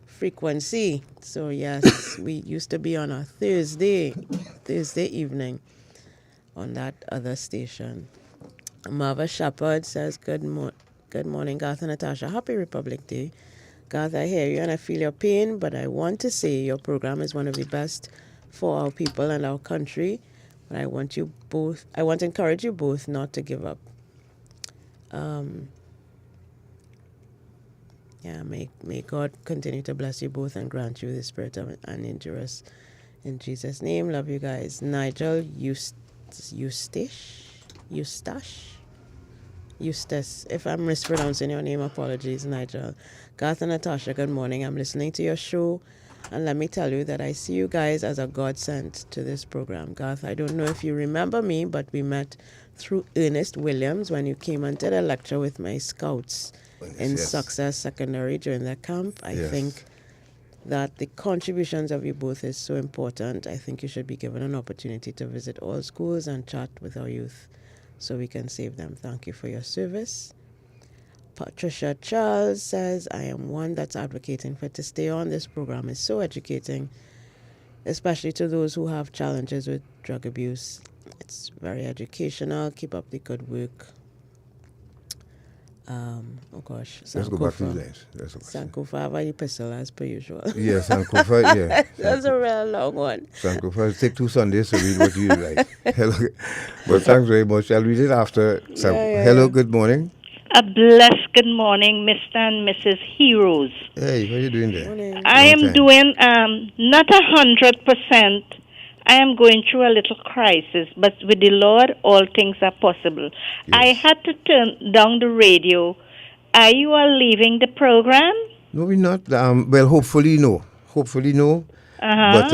frequency. So yes, we used to be on a Thursday evening on that other station. Marva Shepard says, good morning, Garth and Natasha. Happy Republic Day. Garth, I hear you and I feel your pain, but I want to say your program is one of the best for our people and our country. But I want to encourage you both not to give up. May God continue to bless you both and grant you the spirit of endurance. In Jesus' name, love you guys. Nigel Eustache. Eustace. If I'm mispronouncing your name, apologies, Nigel. Garth and Natasha, good morning. I'm listening to your show, and let me tell you that I see you guys as a godsend to this program. Garth, I don't know if you remember me, but we met through Ernest Williams when you came and did a lecture with my scouts in Success Secondary during their camp. I think that the contributions of you both is so important. I think you should be given an opportunity to visit all schools and chat with our youth so we can save them. Thank you for your service. Patricia Charles says, I am one that's advocating for it to stay on. This program is so educating, especially to those who have challenges with drug abuse. It's very educational. Keep up the good work. Oh gosh, Let's go back to the lines. Sankofa, have an epistle as per usual. Yeah, Sankofa, yeah. That's a real long one. Sankofa, take 2 Sundays to read what you like. Hello. But thanks very much. I'll read it after. Hello, good morning. A blessed good morning, Mr. and Mrs. Heroes. Hey, how are you doing there? Morning. I am doing not 100%. I am going through a little crisis, but with the Lord, all things are possible. Yes. I had to turn down the radio. Are you all leaving the program? No, we're not. Well, hopefully no. Hopefully no. But,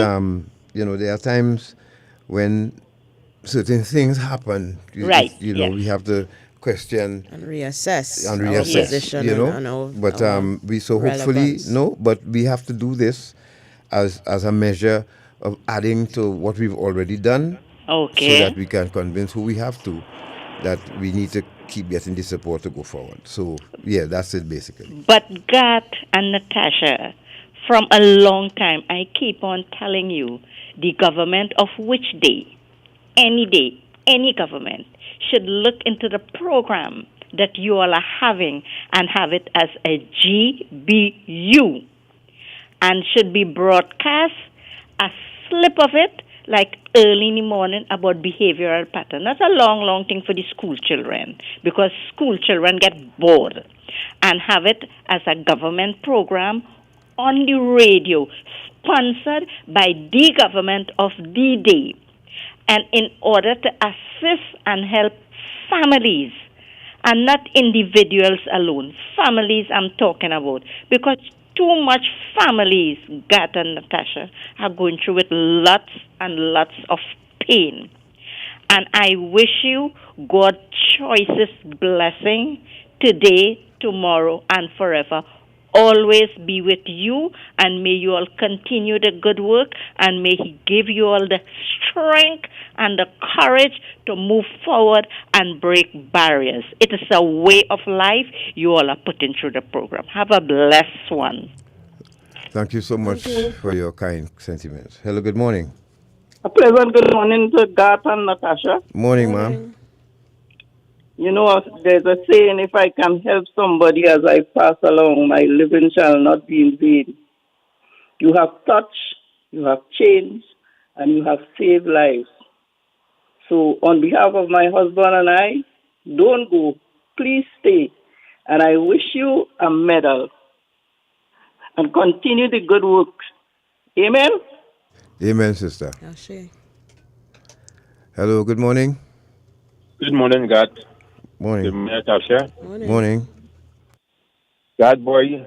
there are times when certain things happen. Right. We have to question and reassess our position, but hopefully no, but we have to do this as a measure of adding to what we've already done, so that we can convince who we have to that we need to keep getting the support to go forward. So that's it basically. But Garth and Natasha, from a long time I keep on telling you, the government of which day, any government should look into the program that you all are having and have it as a GBU, and should be broadcast a slip of it like early in the morning about behavioral pattern. That's a long thing for the school children, because school children get bored, and have it as a government program on the radio, sponsored by the government of the day. And in order to assist and help families, and not individuals alone, families I'm talking about, because too much families, Garth and Natasha, are going through with lots and lots of pain. And I wish you God's choicest blessing today, tomorrow, and forever. Always be with you, and may you all continue the good work, and may He give you all the strength and the courage to move forward and break barriers. It is a way of life you all are putting through the program. Have a blessed one. Thank you so much for your kind sentiments. Hello, good morning. A pleasant good morning to Garth and Natasha. Morning, ma'am. You know, there's a saying, if I can help somebody as I pass along, my living shall not be in vain. You have touched, you have changed, and you have saved lives. So on behalf of my husband and I, don't go. Please stay. And I wish you a medal. And continue the good work. Amen? Amen, sister. Hello, good morning. Good morning, Garth. Morning. Good morning, Natasha. Morning. Garth boy,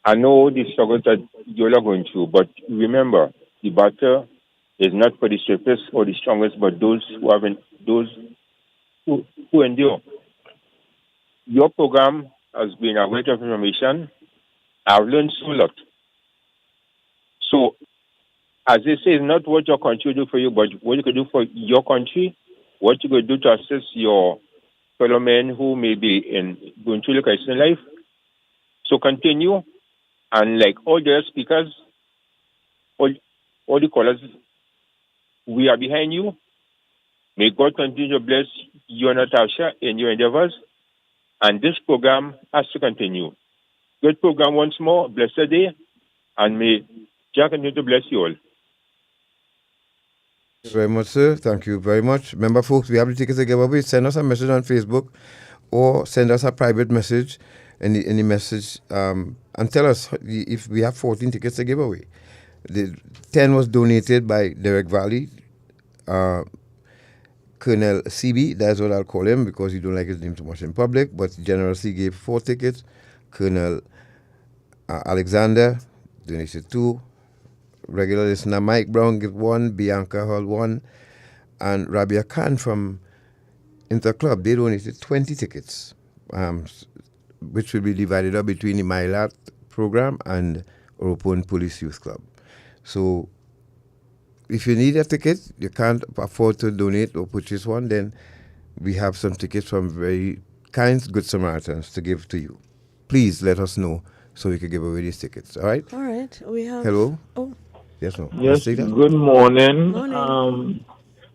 I know the struggles that you're going through, but remember, the battle is not for the swiftest or the strongest, but those who endure. Your program has been a great of information. I've learned so lot. So, as they say, it's not what your country do for you, but what you can do for your country, what you could do to assist your fellow men who may be going through the crisis in life. So continue, and like all the other speakers, all the callers, we are behind you. May God continue to bless you and Natasha in your endeavors, and this program has to continue. Good program once more, blessed day, and may Jah continue to bless you all. Thank you very much, sir. Thank you very much. Remember, folks, we have the tickets to give away. Send us a message on Facebook or send us a private message, any message, and tell us if we have 14 tickets to give away. The 10 was donated by Derek Valley. Colonel CB, that's what I'll call him because he don't like his name too much in public, but General C gave 4 tickets. Colonel Alexander donated 2. Regular listener Mike Brown gave 1. Bianca Hall 1. And Rabia Khan from Interclub, they donated 20 tickets, which will be divided up between the Mylat program and Oropon Police Youth Club. So if you need a ticket, you can't afford to donate or purchase one, then we have some tickets from very kind, good Samaritans to give to you. Please let us know so we can give away these tickets, all right? All right. We have... Hello? Oh. Yes, no. Yes, good morning.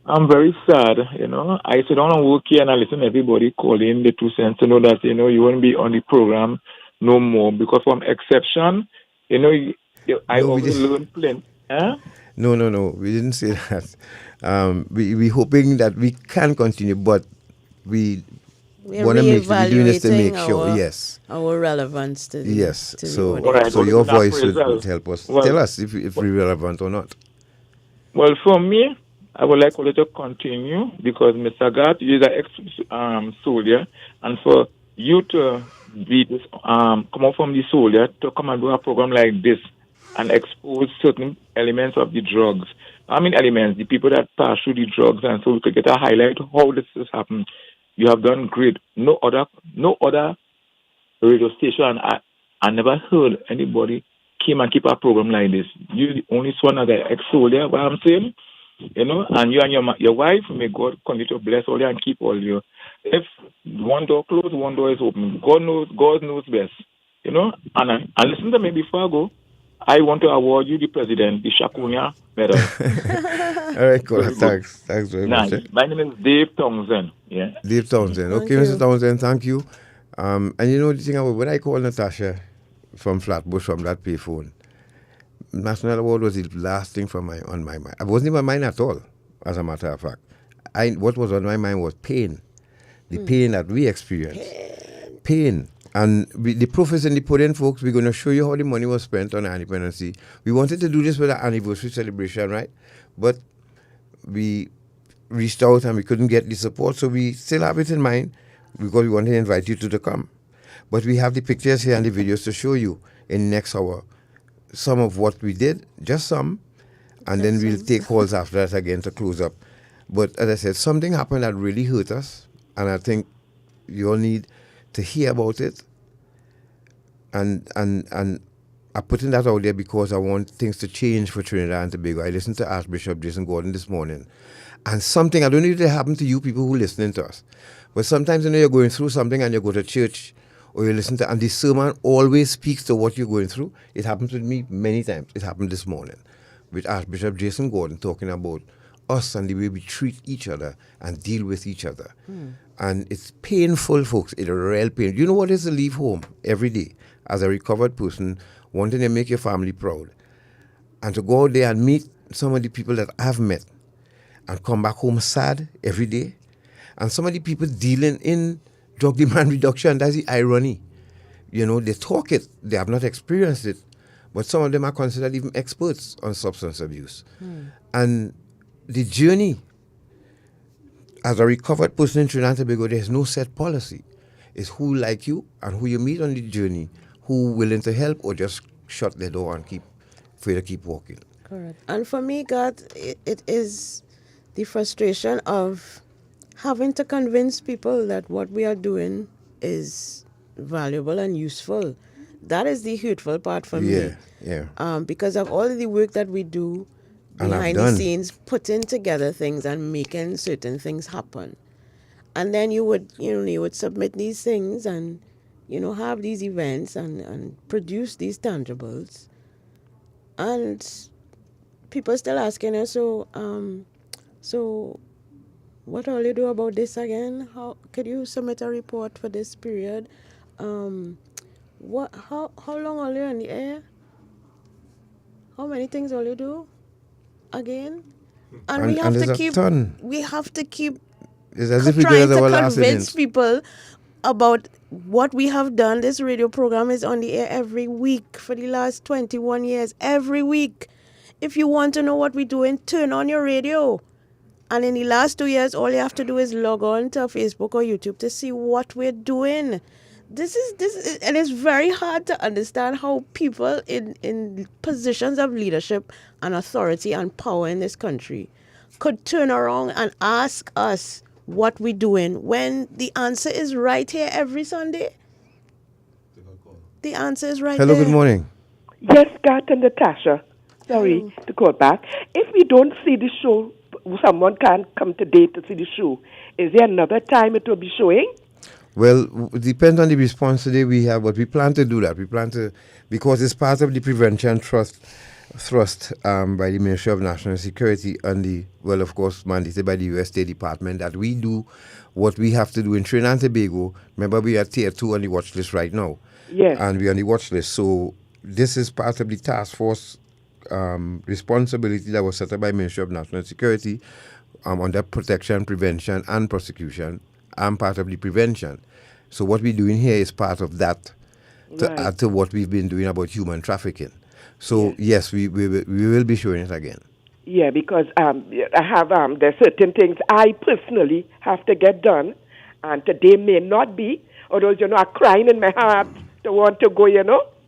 I'm very sad, I sit down and work here and I listen to everybody calling the 2 cents to know that, you won't be on the program no more because from exception, I also learned plenty. Huh? No, we didn't say that. We hoping that we can continue, but we want to make sure we're doing this to make sure, yes. Our relevance to the yes. to So, the audience. so your voice would help us. Tell us if we're relevant or not. Well, for me, I would like all to continue because Mr. Gat is an ex-soldier, and for you to be this, come out from the soldier to come and do a program like this and expose certain elements of the drugs. I mean elements, the people that pass through the drugs, and so we could get a highlight of how this has happened. You have done great. No other radio station I never heard anybody came and keep a program like this. You're the only one as an ex-soldier, what I'm saying. And you and your wife, may God continue to bless all you and keep all you. If one door closed, one door is open. God knows best. And listen to me before I go. I want to award you the president, the Shakunya medal. All right, cool. Thanks very much. My name is Dave Townsend. Yeah. Dave Townsend. Okay, Mr. Townsend, thank you. And the thing about when I called Natasha from Flatbush from that payphone, National Award was the last thing on my mind. It wasn't in my mind at all, as a matter of fact. What was on my mind was pain. The pain that we experienced. Pain. And the proof is in the pudding, folks. We're going to show you how the money was spent on independency. We wanted to do this with our anniversary celebration, right? But we reached out and we couldn't get the support, so we still have it in mind because we want to invite you to come. But we have the pictures here and the videos to show you in the next hour. Some of what we did, just some, and then we'll take calls after that again to close up. But as I said, something happened that really hurt us, and I think you all need to hear about it. And I'm putting that out there because I want things to change for Trinidad and Tobago. I listened to Archbishop Jason Gordon this morning, and something, I don't know if it happened to you people who are listening to us, but sometimes you're going through something and you go to church or you listen to, and the sermon always speaks to what you're going through. It happens with me many times. It happened this morning with Archbishop Jason Gordon talking about us and the way we treat each other and deal with each other. And it's painful, folks. It's a real pain. You know what it is to leave home every day as a recovered person, wanting to make your family proud, and to go out there and meet some of the people that I've met and come back home sad every day. And some of the people dealing in drug demand reduction, that's the irony. They talk it, they have not experienced it, but some of them are considered even experts on substance abuse. And the journey, as a recovered person in Trinidad and Tobago, there's no set policy. It's who like you and who you meet on the journey, who willing to help or just shut the door and for you to keep walking. Correct. And for me, God, it is the frustration of having to convince people that what we are doing is valuable and useful. That is the hurtful part for me. Yeah. Because of all the work that we do behind the scenes, putting together things and making certain things happen. And then you would submit these things and, have these events and produce these tangibles. And people still asking us, so what all you do about this again? How could you submit a report for this period? How long are you on the air? How many things will you do again? And we have to keep it's as if trying to convince people about what we have done. This radio program is on the air every week for the last 21 years. Every week. If you want to know what we're doing, turn on your radio. And in the last 2 years, all you have to do is log on to Facebook or YouTube to see what we're doing. This is, and it's very hard to understand how people in positions of leadership and authority and power in this country could turn around and ask us what we're doing when the answer is right here every Sunday. The answer is right Hello, there. good morning. Yes, Gat and Natasha. Sorry to call back. If we don't see the show, someone can't come today to see the show. Is there another time it will be showing? Well, depends on the response today we have, but we plan to do that. We plan to, because it's part of the prevention thrust by the Ministry of National Security and of course, mandated by the U.S. State Department that we do what we have to do in Trinidad and Tobago. Remember, we are tier 2 on the watch list right now. Yes. And we're on the watch list. So this is part of the task force responsibility that was set up by Ministry of National Security under protection, prevention, and prosecution. I'm part of the prevention. So what we're doing here is part of that to add to what we've been doing about human trafficking. So yes, we will be showing it again. Yeah, because I have there's certain things I personally have to get done, and today may not be. Although I'm crying in my heart to want to go,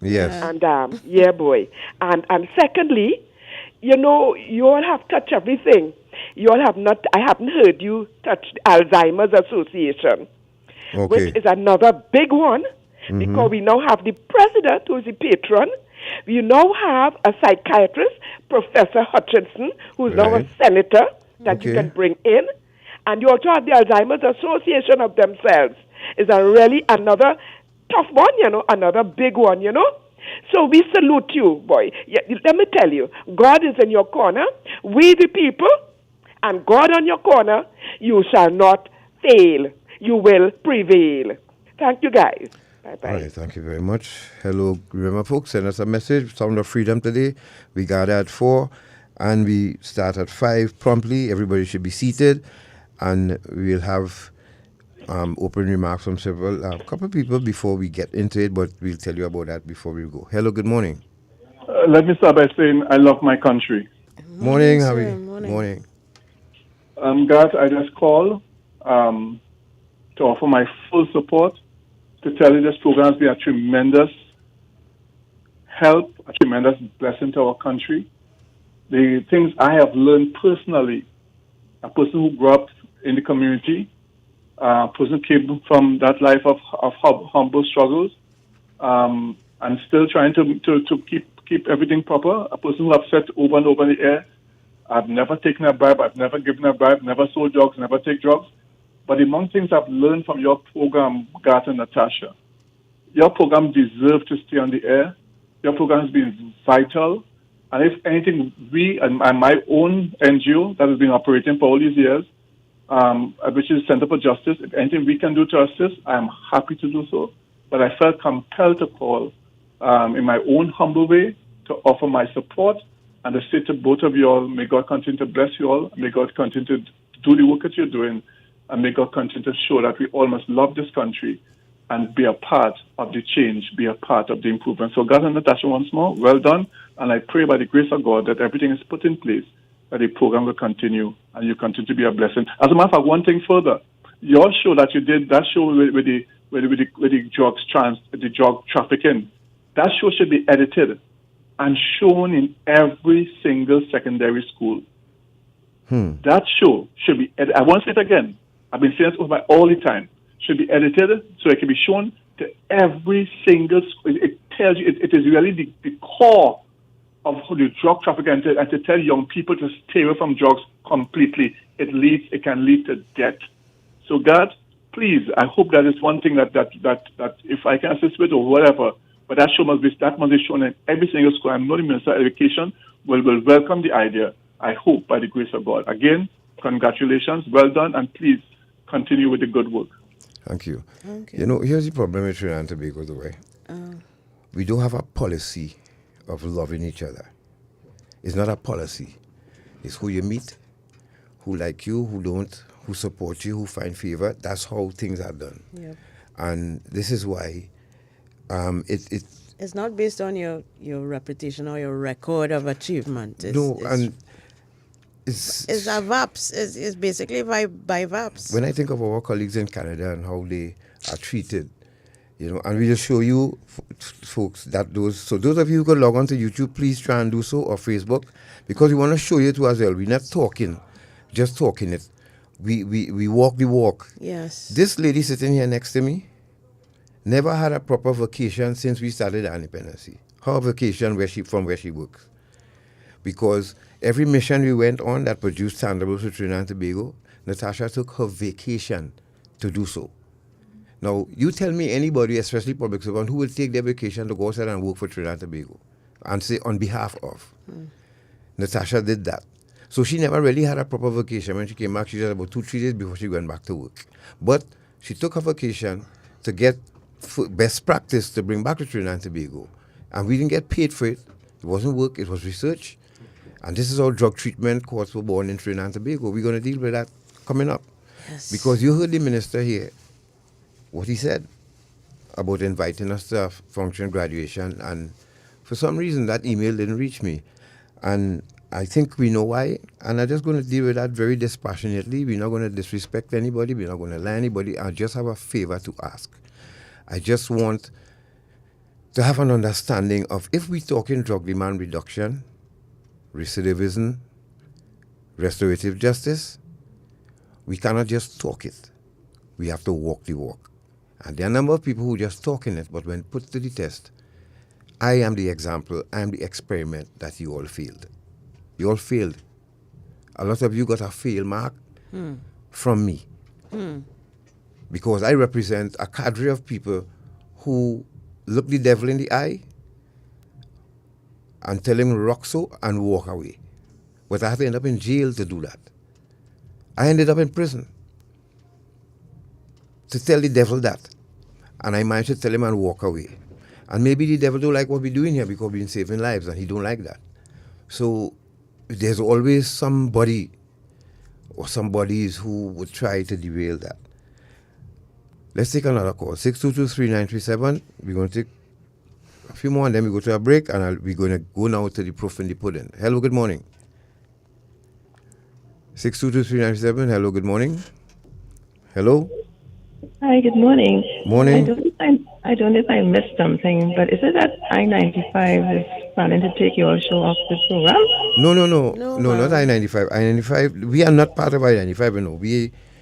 Yes. And yeah, boy. And secondly, you all have touched everything. You all have not. I haven't heard you touch the Alzheimer's Association, which is another big one, because we now have the president who is the patron. We now have a psychiatrist, Professor Hutchinson, who's now a senator that you can bring in. And you also have the Alzheimer's Association of themselves. Is really another tough one, another big one, So we salute you, boy. Let me tell you, God is in your corner. We the people, and God on your corner, you shall not fail. You will prevail. Thank you, guys. Bye-bye. All right, thank you very much. Hello, remember, folks, send us a message. Sound of Freedom today. We got at 4, and we start at 5 promptly. Everybody should be seated, and we'll have open remarks from a couple of people before we get into it, but we'll tell you about that before we go. Hello, good morning. Let me start by saying I love my country. Morning, how are you? Morning. Guys, I just call to offer my full support, to tell you this program has been a tremendous help, a tremendous blessing to our country. The things I have learned personally, a person who grew up in the community, a person who came from that life of humble struggles, and still trying to keep everything proper, a person who I've said over and over in the air, I've never taken a bribe, I've never given a bribe, never sold drugs, never take drugs. But among things I've learned from your program, Garth and Natasha, your program deserves to stay on the air. Your program has been vital. And if anything, we and my own NGO that has been operating for all these years, which is Center for Justice, if anything we can do to assist, I am happy to do so. But I felt compelled to call in my own humble way to offer my support and to say to both of you all, may God continue to bless you all. May God continue to do the work that you're doing. And may God continue to show that we all must love this country and be a part of the change, be a part of the improvement. So, Garth and Natasha, once more, well done. And I pray by the grace of God that everything is put in place, that the program will continue and you continue to be a blessing. As a matter of fact, one thing further, your show that you did, that show with the drug trafficking, that show should be edited and shown in every single secondary school. That show should be edited. I want to say it again. I've been saying it all the time. Should be edited so it can be shown to every single school. It tells you, it is really the core of the drug trafficking, and to tell young people to stay away from drugs completely. It can lead to death. So God, please, I hope that is one thing that if I can assist with or whatever, but that must be shown in every single school. I'm not the Minister of Education. Will welcome the idea. I hope by the grace of God. Again, congratulations, well done, and please continue with the good work. Thank you. Here's the problem with Trinidad and Tobago, the way. We don't have a policy of loving each other. It's not a policy. It's who you meet, who like you, who don't, who support you, who find favor. That's how things are done. Yep. And this is why it's not based on your reputation or your record of achievement. It's a VAPS. It's basically by VAPS. When I think of our colleagues in Canada and how they are treated, and we just show you, folks, that those of you who can log on to YouTube, please try and do so, or Facebook, because we want to show you too as well. We're not just talking it. We walk the walk. Yes. This lady sitting here next to me never had a proper vacation since we started our independency. Her vacation from where she works. Because every mission we went on that produced tangibles for Trinidad and Tobago, Natasha took her vacation to do so. Now, you tell me anybody, especially public servant, who will take their vacation to go outside and work for Trinidad and Tobago and say on behalf of. Natasha did that. So she never really had a proper vacation. When she came back, she just about 2-3 days before she went back to work. But she took her vacation to get best practice to bring back to Trinidad and Tobago. And we didn't get paid for it. It wasn't work, it was research. And this is how drug treatment courts were born in Trinidad and Tobago. We're going to deal with that coming up. Yes. Because you heard the minister here, what he said about inviting us to a function graduation. And for some reason, that email didn't reach me. And I think we know why. And I'm just going to deal with that very dispassionately. We're not going to disrespect anybody. We're not going to lie anybody. I just have a favor to ask. I just want to have an understanding of, if we talk in drug demand reduction, recidivism, restorative justice, we cannot just talk it. We have to walk the walk. And there are a number of people who just talk in it, but when put to the test, I am the example, I am the experiment that you all failed. You all failed. A lot of you got a fail mark from me. Because I represent a cadre of people who look the devil in the eye and tell him rock so and walk away. But I had to end up in jail to do that. I ended up in prison to tell the devil that. And I managed to tell him and walk away. And maybe the devil don't like what we're doing here because we've been saving lives and he don't like that. So there's always somebody or somebodies who would try to derail that. Let's take another call. 622-3937. We're going to take a few more and then we go to a break and we're going to go now to the proof in the pudding. Hello, good morning. 622-3937. Hello, good morning. Hello. Hi, good morning. Morning. I don't know if I missed something, but is it that I-95 is planning to take your show off the program? No, not I-95. I-95, we are not part of I-95, no.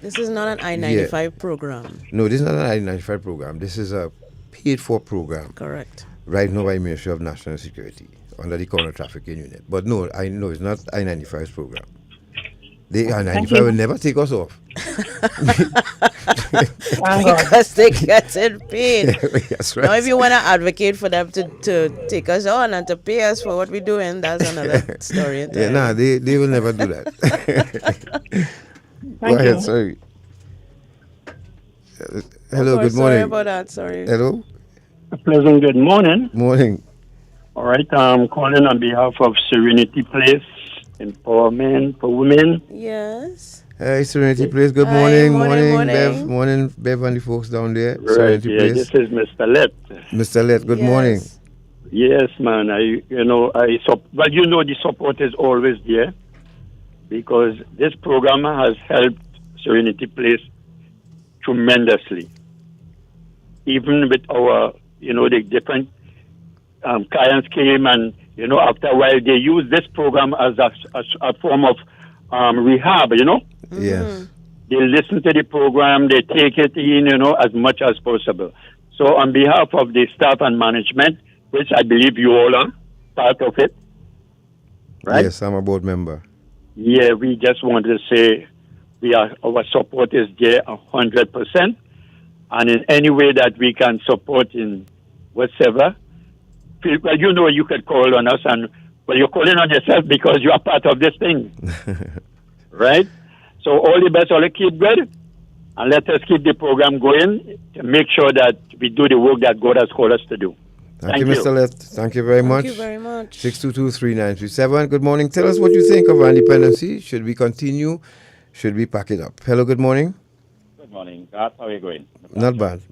This is not an I-95 program. No, this is not an I-95 program. This is a paid-for program. Correct. Right now by Ministry of National Security under the Counter Trafficking Unit. But no, I know it's not I-95's program. The I-95 will never take us off. Because they get paid. That's right. Now, if you want to advocate for them to take us on and to pay us for what we're doing, that's another story. Yeah, they will never do that. Go ahead, sorry. Hello, good morning. Sorry about that, sorry. Hello. A pleasant good morning. Morning. All right, I'm calling on behalf of Serenity Place, Empowerment for Women. Yes. Hey, Serenity Place, good morning. Morning, Bev and the folks down there. Right, Serenity Place. this is Mr. Let. Mr. Let, good morning. Yes, man. The support is always there because this program has helped Serenity Place tremendously. Even with our, the different clients came and, after a while they use this program as a form of rehab, Yes. They listen to the program, they take it in, as much as possible. So on behalf of the staff and management, which I believe you all are part of it, right? Yes, I'm a board member. Yeah, we just want to say our support is there 100%. And in any way that we can support in whatever, you can call on us and, you're calling on yourself because you are part of this thing. Right? So all the best, all keep good, and let us keep the program going to make sure that we do the work that God has called us to do. Thank you, Mr. Let. Thank you very much. Thank you very much. 622-3937. Good morning. Tell us what you think of our independency. Should we continue? Should we pack it up? Hello, good morning. Good morning, Garth. How are you going? Not bad.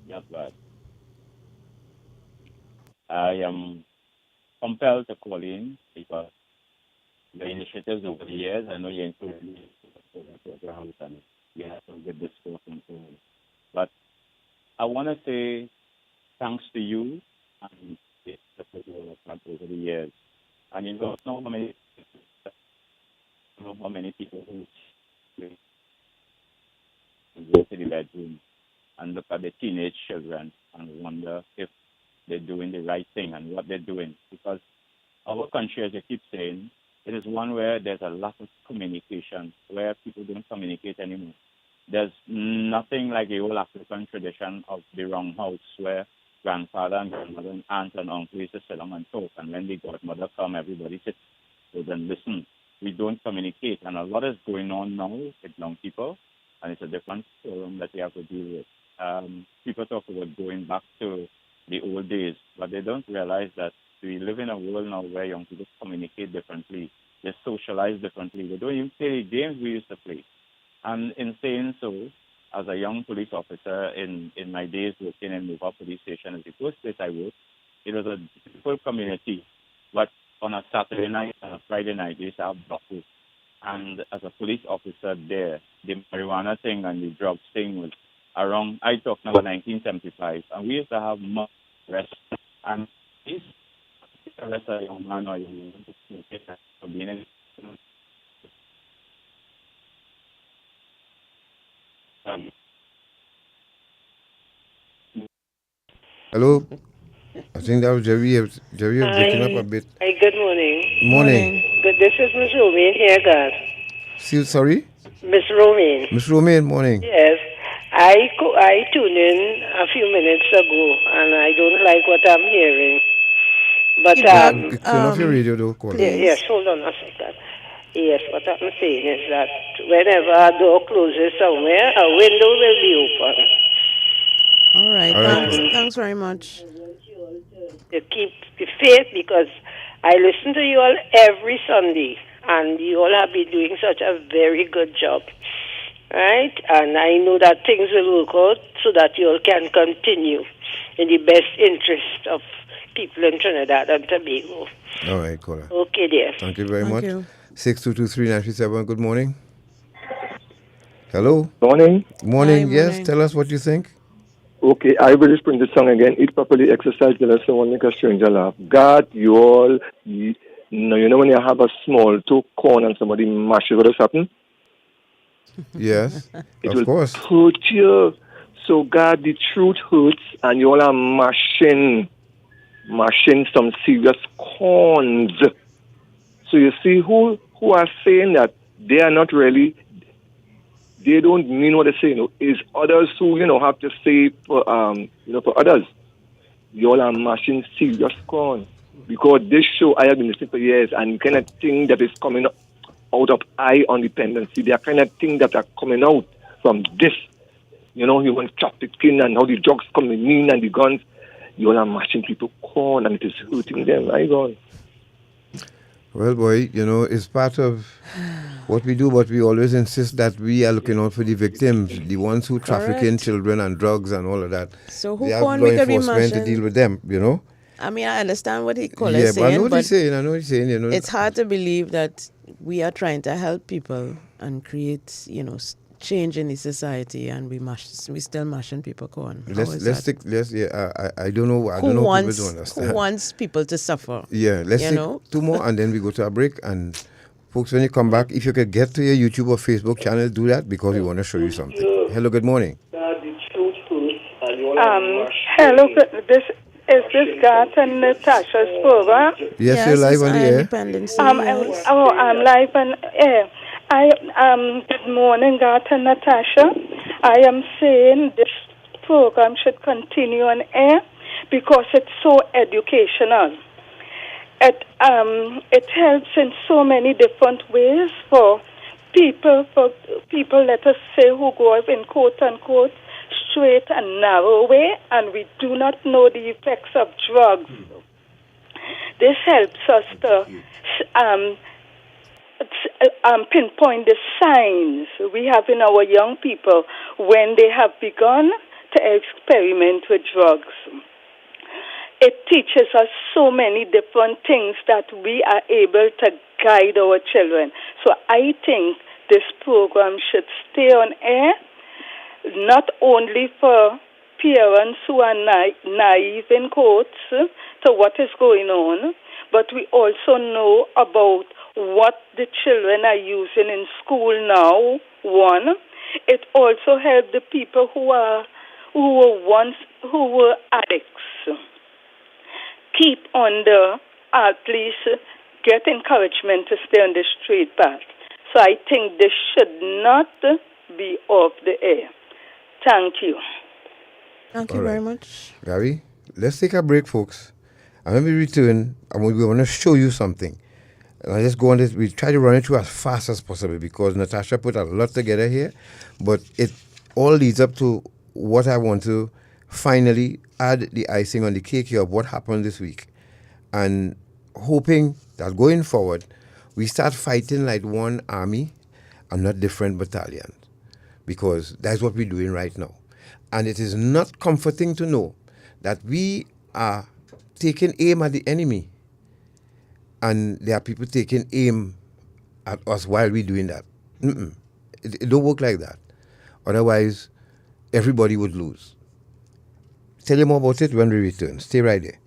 Not bad. I am compelled to call in because the initiatives over the years. I know you're into the house and you have some good discourse and so on. But I want to say thanks to you and the people who have had over the years. And you don't know how many people who go to the bedroom and look at the teenage children and wonder if they're doing the right thing and what they're doing. Because our country, as you keep saying, it is one where there's a lack of communication, where people don't communicate anymore. There's nothing like the old African tradition of the wrong house, where grandfather and grandmother and aunt and uncle used to sit down and talk, and when the godmother come, everybody sits and listen. We don't communicate, and a lot is going on now with young people, and it's a different forum that we have to deal with. People talk about going back to the old days, but they don't realize that we live in a world now where young people communicate differently. They socialize differently. They don't even play the games we used to play. And in saying so, as a young police officer in my days working in Nova Police Station, as the first place I worked, it was a beautiful community. But on a Saturday night and a Friday night, they used to have block work. And as a police officer there, the marijuana thing and the drugs thing was around, I talk now 1975, and we used to have much arrests. And these arrests a young man or young woman for being in Hello? I think that was Jerry. Jerry, you're breaking up a bit. Hi, good morning. Morning. Good. This is Miss Romaine here, God. Sorry? Miss Romaine. Miss Romaine, morning. Yes. I tuned in a few minutes ago, and I don't like what I'm hearing. But Turn off your radio, though, caller. yes, hold on a second. Yes, what I'm saying is that whenever a door closes somewhere, a window will be open. All right. All right, Thanks very much. To keep the faith, because I listen to you all every Sunday, and you all have been doing such a very good job, right? And I know that things will work out so that you all can continue in the best interest of people in Trinidad and Tobago. All right, caller. Okay, dear. Thank you very much. You. 6223937. Good morning. Hello. Morning. Morning. Hi, Yes, morning. tell us what you think. Okay, I will just bring the song again. Eat properly, exercise, tell us someone make a stranger laugh. God, you all, you know when you have a small two corn and somebody mash it, what does happen? Yes, It of will course. hurt you. So God, the truth hurts, and you all are mashing some serious corns. So you see who are saying that they are not really, they don't mean what they say. Is others who have to say for for others. You all are mashing serious corn, because this show I have been listening for years, and kind of thing that is coming out of I on dependency, there are kind of things that are coming out from this, human trafficking and how the drugs coming in and the guns. You all are mashing people corn, and it is hurting them. My God. Well, boy, it's part of what we do, but we always insist that we are looking out for the victims, the ones who traffic in children and drugs and all of that. So who they have can law we could be enforcement to mashing? deal with them, I mean, I understand what he calls Yeah, saying, but I know what but he's saying. I know what he's saying. it's hard to believe that we are trying to help people and create, change in the society, and we still mashing people corn. I don't know. I don't know. People don't understand. Who wants people to suffer? Yeah, let's take two more and then we go to a break. And folks, when you come back, if you could get to your YouTube or Facebook channel, do that, because we want to show you something. Hello, good morning. Hello, this is Garth and Natasha's program. Yes, you're live on the air. Dependency, yes. I'm live on air. Good morning, Garth and Natasha. I am saying this program should continue on air because it's so educational. It helps in so many different ways for people, let us say, who go up in quote unquote straight and narrow way, and we do not know the effects of drugs. This helps us to pinpoint the signs we have in our young people when they have begun to experiment with drugs. it teaches us so many different things that we are able to guide our children. So I think this program should stay on air, not only for parents who are naive in quotes to what is going on, but we also know about what the children are using in school now. One, it also helped the people who were addicts keep on at least get encouragement to stay on the straight path. So I think this should not be off the air. Thank you. Thank you very much. Gary, let's take a break, folks. And when we return, we want to show you something. And I just go on this. We try to run it through as fast as possible because Natasha put a lot together here. But it all leads up to what I want to finally add the icing on the cake here of what happened this week. And hoping that going forward, we start fighting like one army and not different battalions. Because that's what we're doing right now. And it is not comforting to know that we are taking aim at the enemy. And there are people taking aim at us while we're doing that. It don't work like that. Otherwise, everybody would lose. Tell you more about it when we return. Stay right there.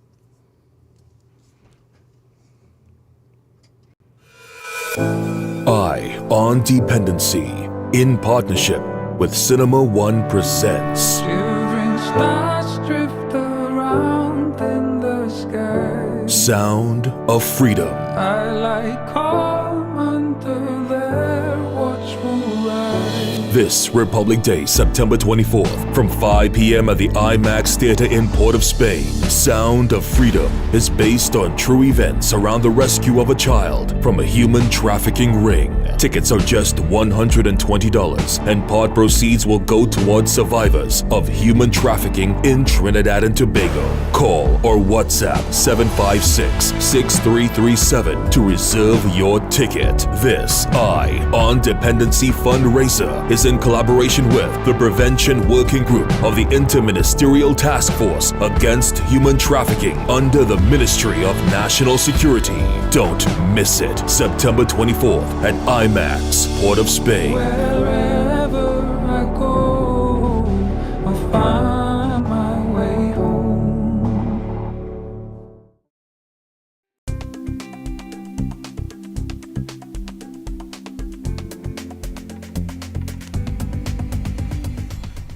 Eye on Dependency, in partnership with Cinema One presents Shivering stars drift around in the sky. Sound of Freedom. I lie calm under their watchful eye. This Republic Day, September 24th, from 5 p.m. at the IMAX Theater in Port of Spain. Sound of Freedom is based on true events around the rescue of a child from a human trafficking ring. Tickets are just $120, and part proceeds will go towards survivors of human trafficking in Trinidad and Tobago. Call or WhatsApp 756-6337 to reserve your ticket. This Eye on Dependency fundraiser is in collaboration with the Prevention Working Group of the Interministerial Task Force Against Human Trafficking under the Ministry of National Security. Don't miss it. September 24th at IMAX, Port of Spain. Wherever I go, I find my way home.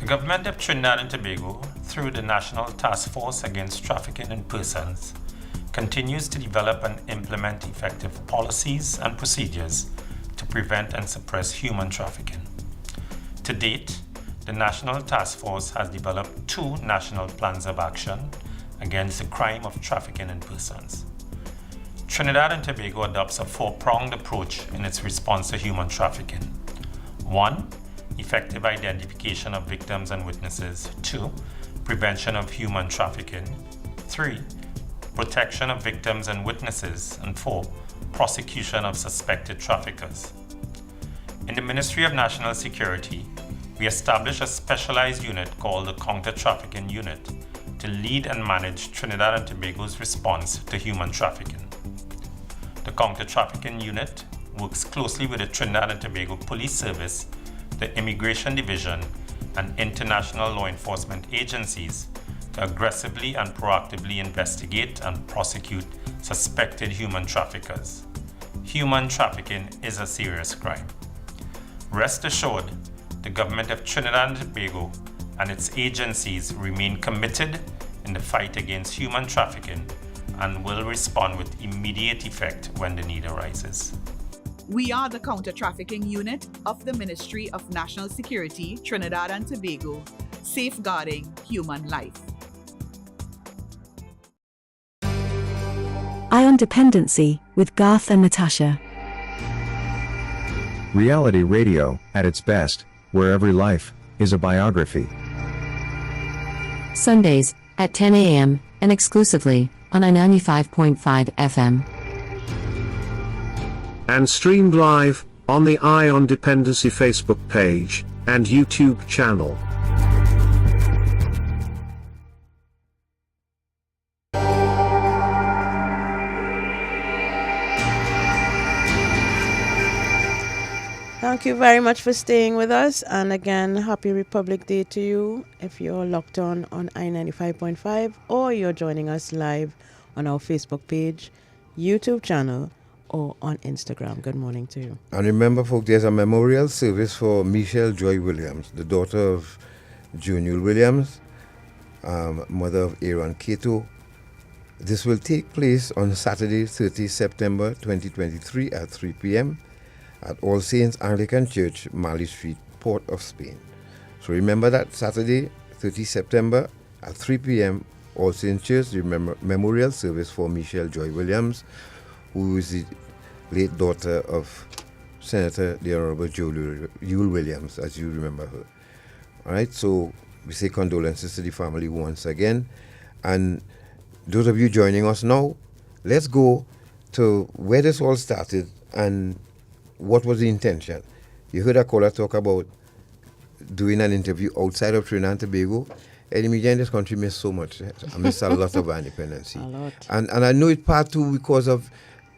The government of Trinidad and Tobago, through the National Task Force Against Trafficking in Persons, continues to develop and implement effective policies and procedures to prevent and suppress human trafficking. To date, the National Task Force has developed 2 national plans of action against the crime of trafficking in persons. Trinidad and Tobago adopts a 4-pronged approach in its response to human trafficking. 1. Effective identification of victims and witnesses. 2. Prevention of human trafficking. 3. Protection of victims and witnesses. And 4. Prosecution of suspected traffickers. In the Ministry of National Security, we established a specialized unit called the Counter-Trafficking Unit to lead and manage Trinidad and Tobago's response to human trafficking. The Counter-Trafficking Unit works closely with the Trinidad and Tobago Police Service, the Immigration Division, and international law enforcement agencies to aggressively and proactively investigate and prosecute suspected human traffickers. Human trafficking is a serious crime. Rest assured, the government of Trinidad and Tobago and its agencies remain committed in the fight against human trafficking and will respond with immediate effect when the need arises. We are the Counter-Trafficking Unit of the Ministry of National Security, Trinidad and Tobago, safeguarding human life. Eye on Dependency with Garth and Natasha. Reality radio, at its best, where every life is a biography. Sundays at 10 a.m. and exclusively on I-95.5 FM. And streamed live on the Eye on Dependency Facebook page and YouTube channel. Thank you very much for staying with us. And again, happy Republic Day to you if you're locked on I-95.5 or you're joining us live on our Facebook page, YouTube channel, or on Instagram. Good morning to you. And remember, folks, there's a memorial service for Michelle Joy Williams, the daughter of Junior Williams, mother of Aaron Cato. This will take place on Saturday, 30 September 2023 at 3 p.m. at All Saints Anglican Church, Mali Street, Port of Spain. So remember that Saturday, 30 September at 3 p.m., All Saints Church, the memorial service for Michelle Joy Williams, who is the late daughter of Senator the Honorable Yule Williams, as you remember her. All right, so we say condolences to the family once again. And those of you joining us now, let's go to where this all started and what was the intention. You heard a caller talk about doing an interview outside of Trinidad and Tobago. And the media in this country miss so much. I miss a lot of our independency. A lot. And I know it's part too because of,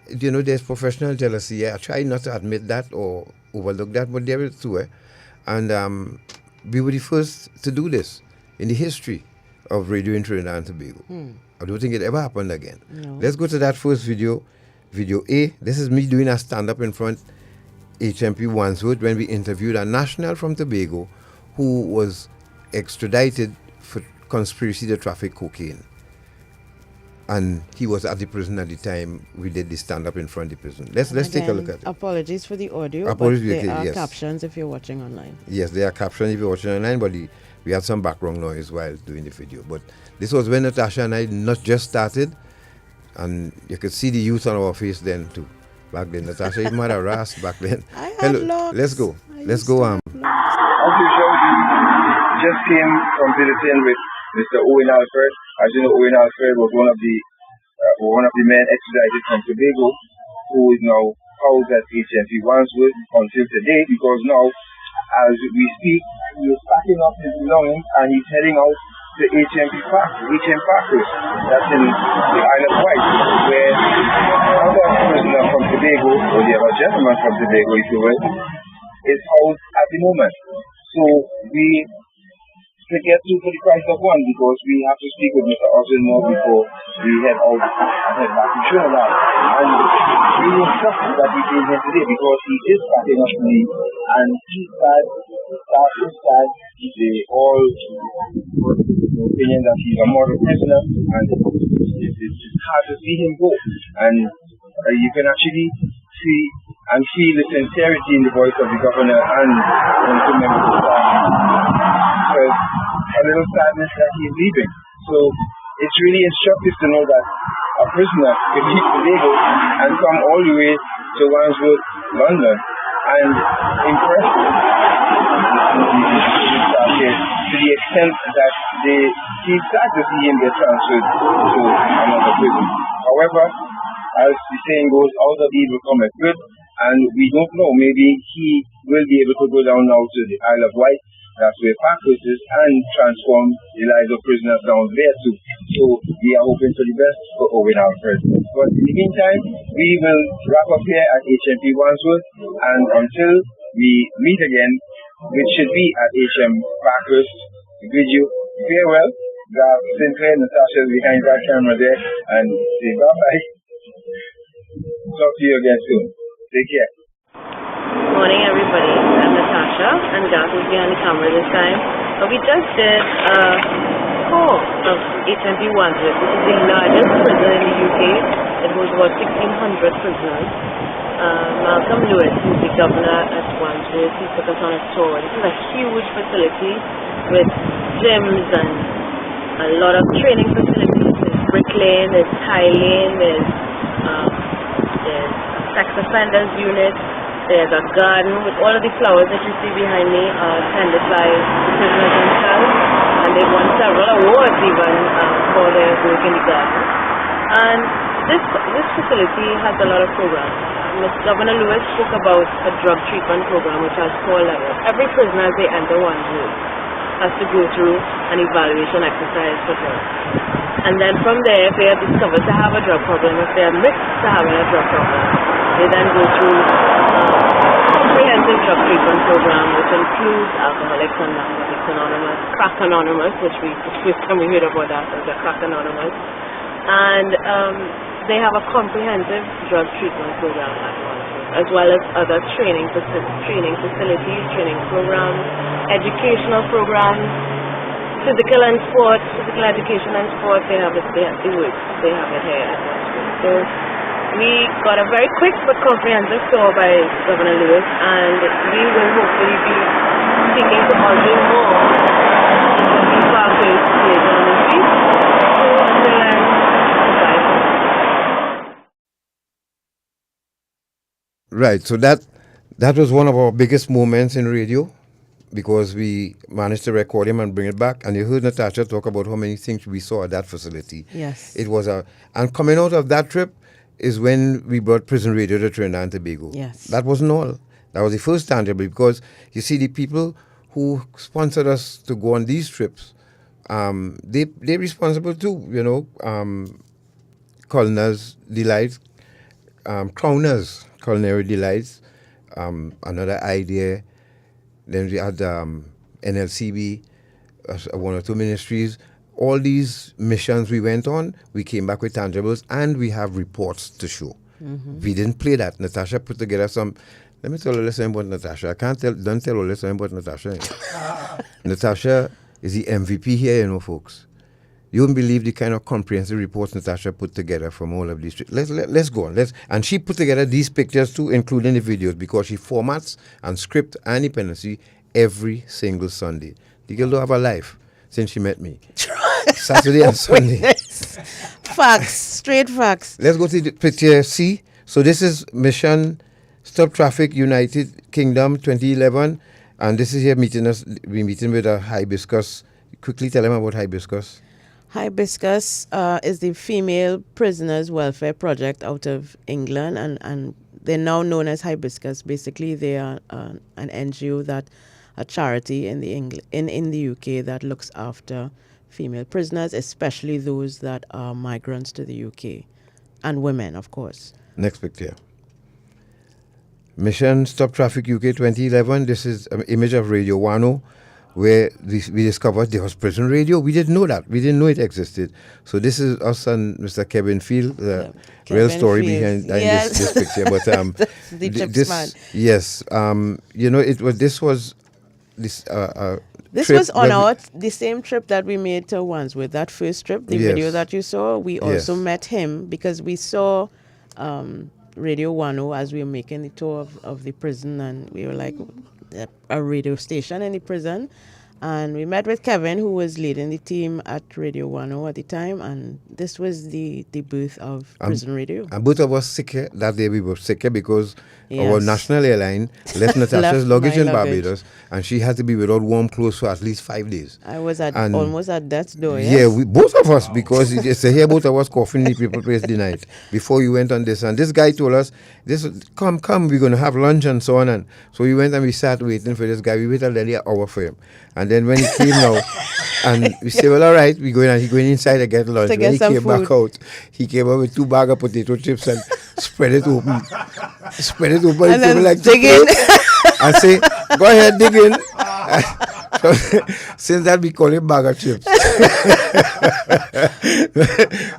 there's professional jealousy. I try not to admit that or overlook that, but there is too. And we were the first to do this in the history of radio in Trinidad and Tobago. I don't think it ever happened again. No. Let's go to that first video. Video A. This is me doing a stand-up in front HMP Wandsworth when we interviewed a national from Tobago who was extradited for conspiracy to traffic cocaine. And he was at the prison at the time we did the stand-up in front of the prison. Let's take a look at it. Apologies for the audio, Apologies, but there are captions if you're watching online. Yes, there are captions if you're watching online, but we had some background noise while doing the video. But this was when Natasha and I not just started, and you could see the youth on our face then too. Back then, Natasha even had a rasp back then. Hello, let's go. Let's go. As usual, we just came from visiting with Mr. Owen Alfred. As you know, Owen Alfred was one of the men extradited from Tobago, who is now housed at HMP Wandsworth until today, because now, as we speak, he is packing up his belongings and he's heading out to HMP Parkers. That's in the Isle of Wight, where another prisoner from Tobago, or the other gentleman from Tobago, if you will, is housed at the moment. So we get two for the price of one, because we have to speak with Mr. Austin more before we head out and head back to Trinidad. And we were trusted that we came here today because he is packing up to leave, and he said, staff inside, they all the opinion that he's a model prisoner, and it's hard to see him go. And you can actually see and feel the sincerity in the voice of the governor and two members of the staff. Because a little sadness that he's leaving. So it's really instructive to know that a prisoner can leave Tobago and come all the way to Wandsworth, London, and impress to the extent that they feel sad to see him get transferred to another prison. However, as the saying goes, out of evil cometh good, and we don't know, maybe he will be able to go down now to the Isle of Wight, that's where Parkers is, and transform the lives of prisoners down there too. So we are hoping for the best for Owen Alfred. But in the meantime, we will wrap up here at HMP Wandsworth, and until we meet again, which should be at HM Parkers, we bid you farewell. Sinclair, Natasha is behind that camera there, and say bye-bye. Talk to you again soon. Take care. Good morning, everybody. I'm Natasha, and Garth is behind the camera this time. We just did a tour of HMP Wandsworth, which is the largest prison in the UK. It holds about 1,600 prisoners. Malcolm Lewis, who's the governor at Wandsworth, he took us on a tour. This is a huge facility with gyms and a lot of training facilities. There's bricklaying, there's tiling, there's sex offenders unit. There's a garden with all of the flowers that you see behind me are tended by the prisoners themselves, and they won several awards even for their work in the garden. And this facility has a lot of programs. Governor Lewis spoke about a drug treatment program which has 4 levels. Every prisoner as they enter Wandsworth has to go through an evaluation exercise for drugs. And then from there, if they are discovered to have a drug problem, if they are mixed to having a drug problem, they then go through comprehensive drug treatment program which includes Alcoholics and Narcotics Anonymous, Crack Anonymous, which the first time we heard about that was the Crack Anonymous, and they have a comprehensive drug treatment program at once, as well as other training facilities, training programs, educational programs, physical education and sport. They have it here at once. So we got a very quick but comprehensive tour by Governor Lewis, and we will hopefully be speaking to Audrey more in these pathways later on this week. So until then, goodbye. Right, so that was one of our biggest moments in radio, because we managed to record him and bring it back. And you heard Natasha talk about how many things we saw at that facility. Yes. It was and coming out of that trip is when we brought prison radio to Trinidad and Tobago. Yes. That wasn't all. That was the first tangible, because you see the people who sponsored us to go on these trips, they're responsible too, Culinar's Delights, Crowners, Culinary Delights, another idea. Then we had NLCB, one or two ministries. All these missions we went on, we came back with tangibles, and we have reports to show. Mm-hmm. We didn't play that. Natasha put together some. Let me tell you a little about Natasha. Don't tell you a little about Natasha. Natasha is the MVP here, folks. You wouldn't believe the kind of comprehensive reports Natasha put together from all of these. Let's go on. And she put together these pictures too, including the videos, because she formats and script and dependency every single Sunday. The girl don't have a life since she met me. Saturday and Sunday. Facts, straight facts. Let's go to the picture C. So this is Mission Stop Traffic United Kingdom 2011, and this is here we're meeting with a hibiscus. Quickly tell them about hibiscus. Hibiscus is the female prisoners welfare project out of England, and they're now known as Hibiscus. Basically, they are an NGO, a charity in the UK that looks after female prisoners, especially those that are migrants to the UK, and women, of course. Next picture. Mission Stop Traffic UK 2011. This is an image of Radio Wano, where we discovered there was prison radio. We didn't know that. We didn't know it existed. So this is us and Mr. Kevin Field, the real story behind this picture. But yes, this was on the same trip that we made to Wandsworth. That first trip, the video that you saw, we also met him because we saw Radio Wano as we were making the tour of the prison, and we were like, a radio station in the prison, and we met with Kevin, who was leading the team at Radio 10 at the time, and this was the birth of prison radio. And both of us sick that day. We were sick because our national airline left Natasha's luggage in Barbados, and she had to be without warm clothes for at least 5 days. I was almost at death's door. Yeah, both of us, because here both of us coughing in the people place the night before you went on this, and this guy told us, come, we're going to have lunch and so on, and so we went and we sat waiting for this guy. We waited nearly an hour for him, and then when he came now, and we said, well, all right, he going inside to get lunch. When he came back out, he came out with 2 bags of potato chips and spread it open. And then like dig in. And say, go ahead, dig in. So, since that, we call him bag of chips.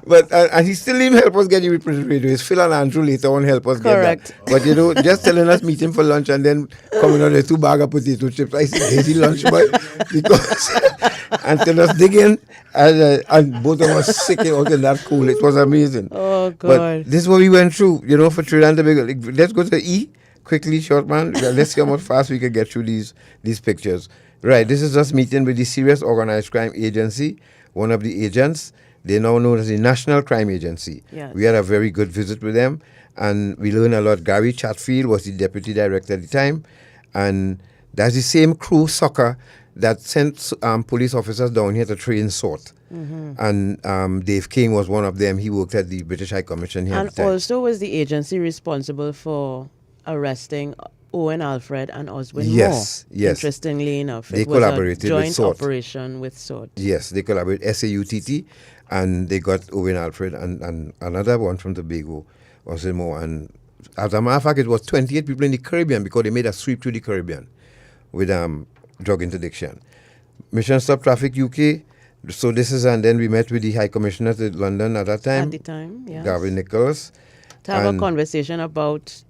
But and he still didn't help us get the prison radio. It's Phil and Andrew later on help us get that. But just telling us meet him for lunch and then coming out with 2 bags of potato chips. I said, "Is he lunch boy?" Because and tell us dig in, and both of us sick out in that cool. It was amazing. Oh God! But this is what we went through. For Trinidad and Tobago. Let's go to E quickly, short man. Let's see how much fast we can get through these pictures. Right, this is us meeting with the Serious Organized Crime Agency, one of the agents. They're now known as the National Crime Agency. Yes. We had a very good visit with them, and we learned a lot. Gary Chatfield was the deputy director at the time, and that's the same crew, Soccer, that sent police officers down here to train SWOT. Mm-hmm. And Dave King was one of them. He worked at the British High Commission here and at the time. Also was the agency responsible for arresting Owen Alfred and Oswin Moore. Yes. Interestingly enough, they it was collaborated a joint with SWOT. operation with SWOT. Yes, they collaborated, SAUTT, and they got Owen Alfred and another one from Tobago, Oswin Moore, and as a matter of fact, it was 28 people in the Caribbean because they made a sweep through the Caribbean with drug interdiction. Mission Stop Traffic UK. So this is, and then we met with the High Commissioner to London at that time. At the time, yes. Gavin Nichols. To have a conversation about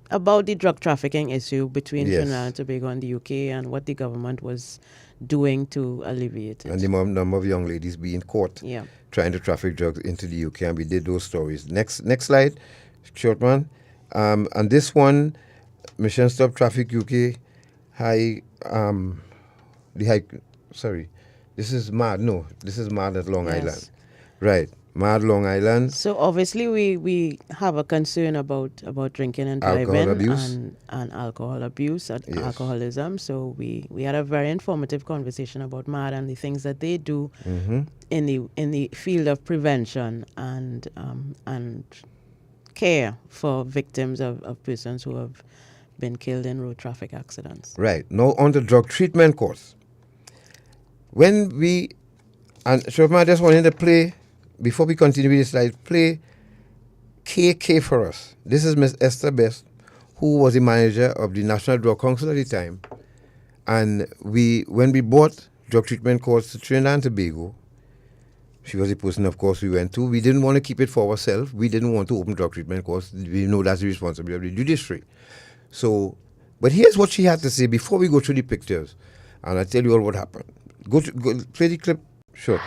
the drug trafficking issue between Trinidad and Tobago and the UK and what the government was doing to alleviate it. And the number of young ladies being caught trying to traffic drugs into the UK, and we did those stories. Next slide, short one. And this one, Mission Stop Traffic UK, this is MAD. No, this is MAD at Long Island. Right, MAD Long Island. So obviously we have a concern about drinking and driving and alcohol abuse, alcoholism. So we had a very informative conversation about MAD and the things that they do in the field of prevention and care for victims of persons who have been killed in road traffic accidents. Right. Now on the drug treatment course. When we, and Shofma, I just wanted to play, before we continue with this slide, play KK for us. This is Miss Esther Best, who was the manager of the National Drug Council at the time. And when we bought drug treatment course to Trinidad and Tobago, she was the person, of course, we went to. We didn't want to keep it for ourselves. We didn't want to open drug treatment course. We know that's the responsibility of the judiciary. So, but here's what she had to say before we go through the pictures. And I'll tell you all what happened. Go play the clip short.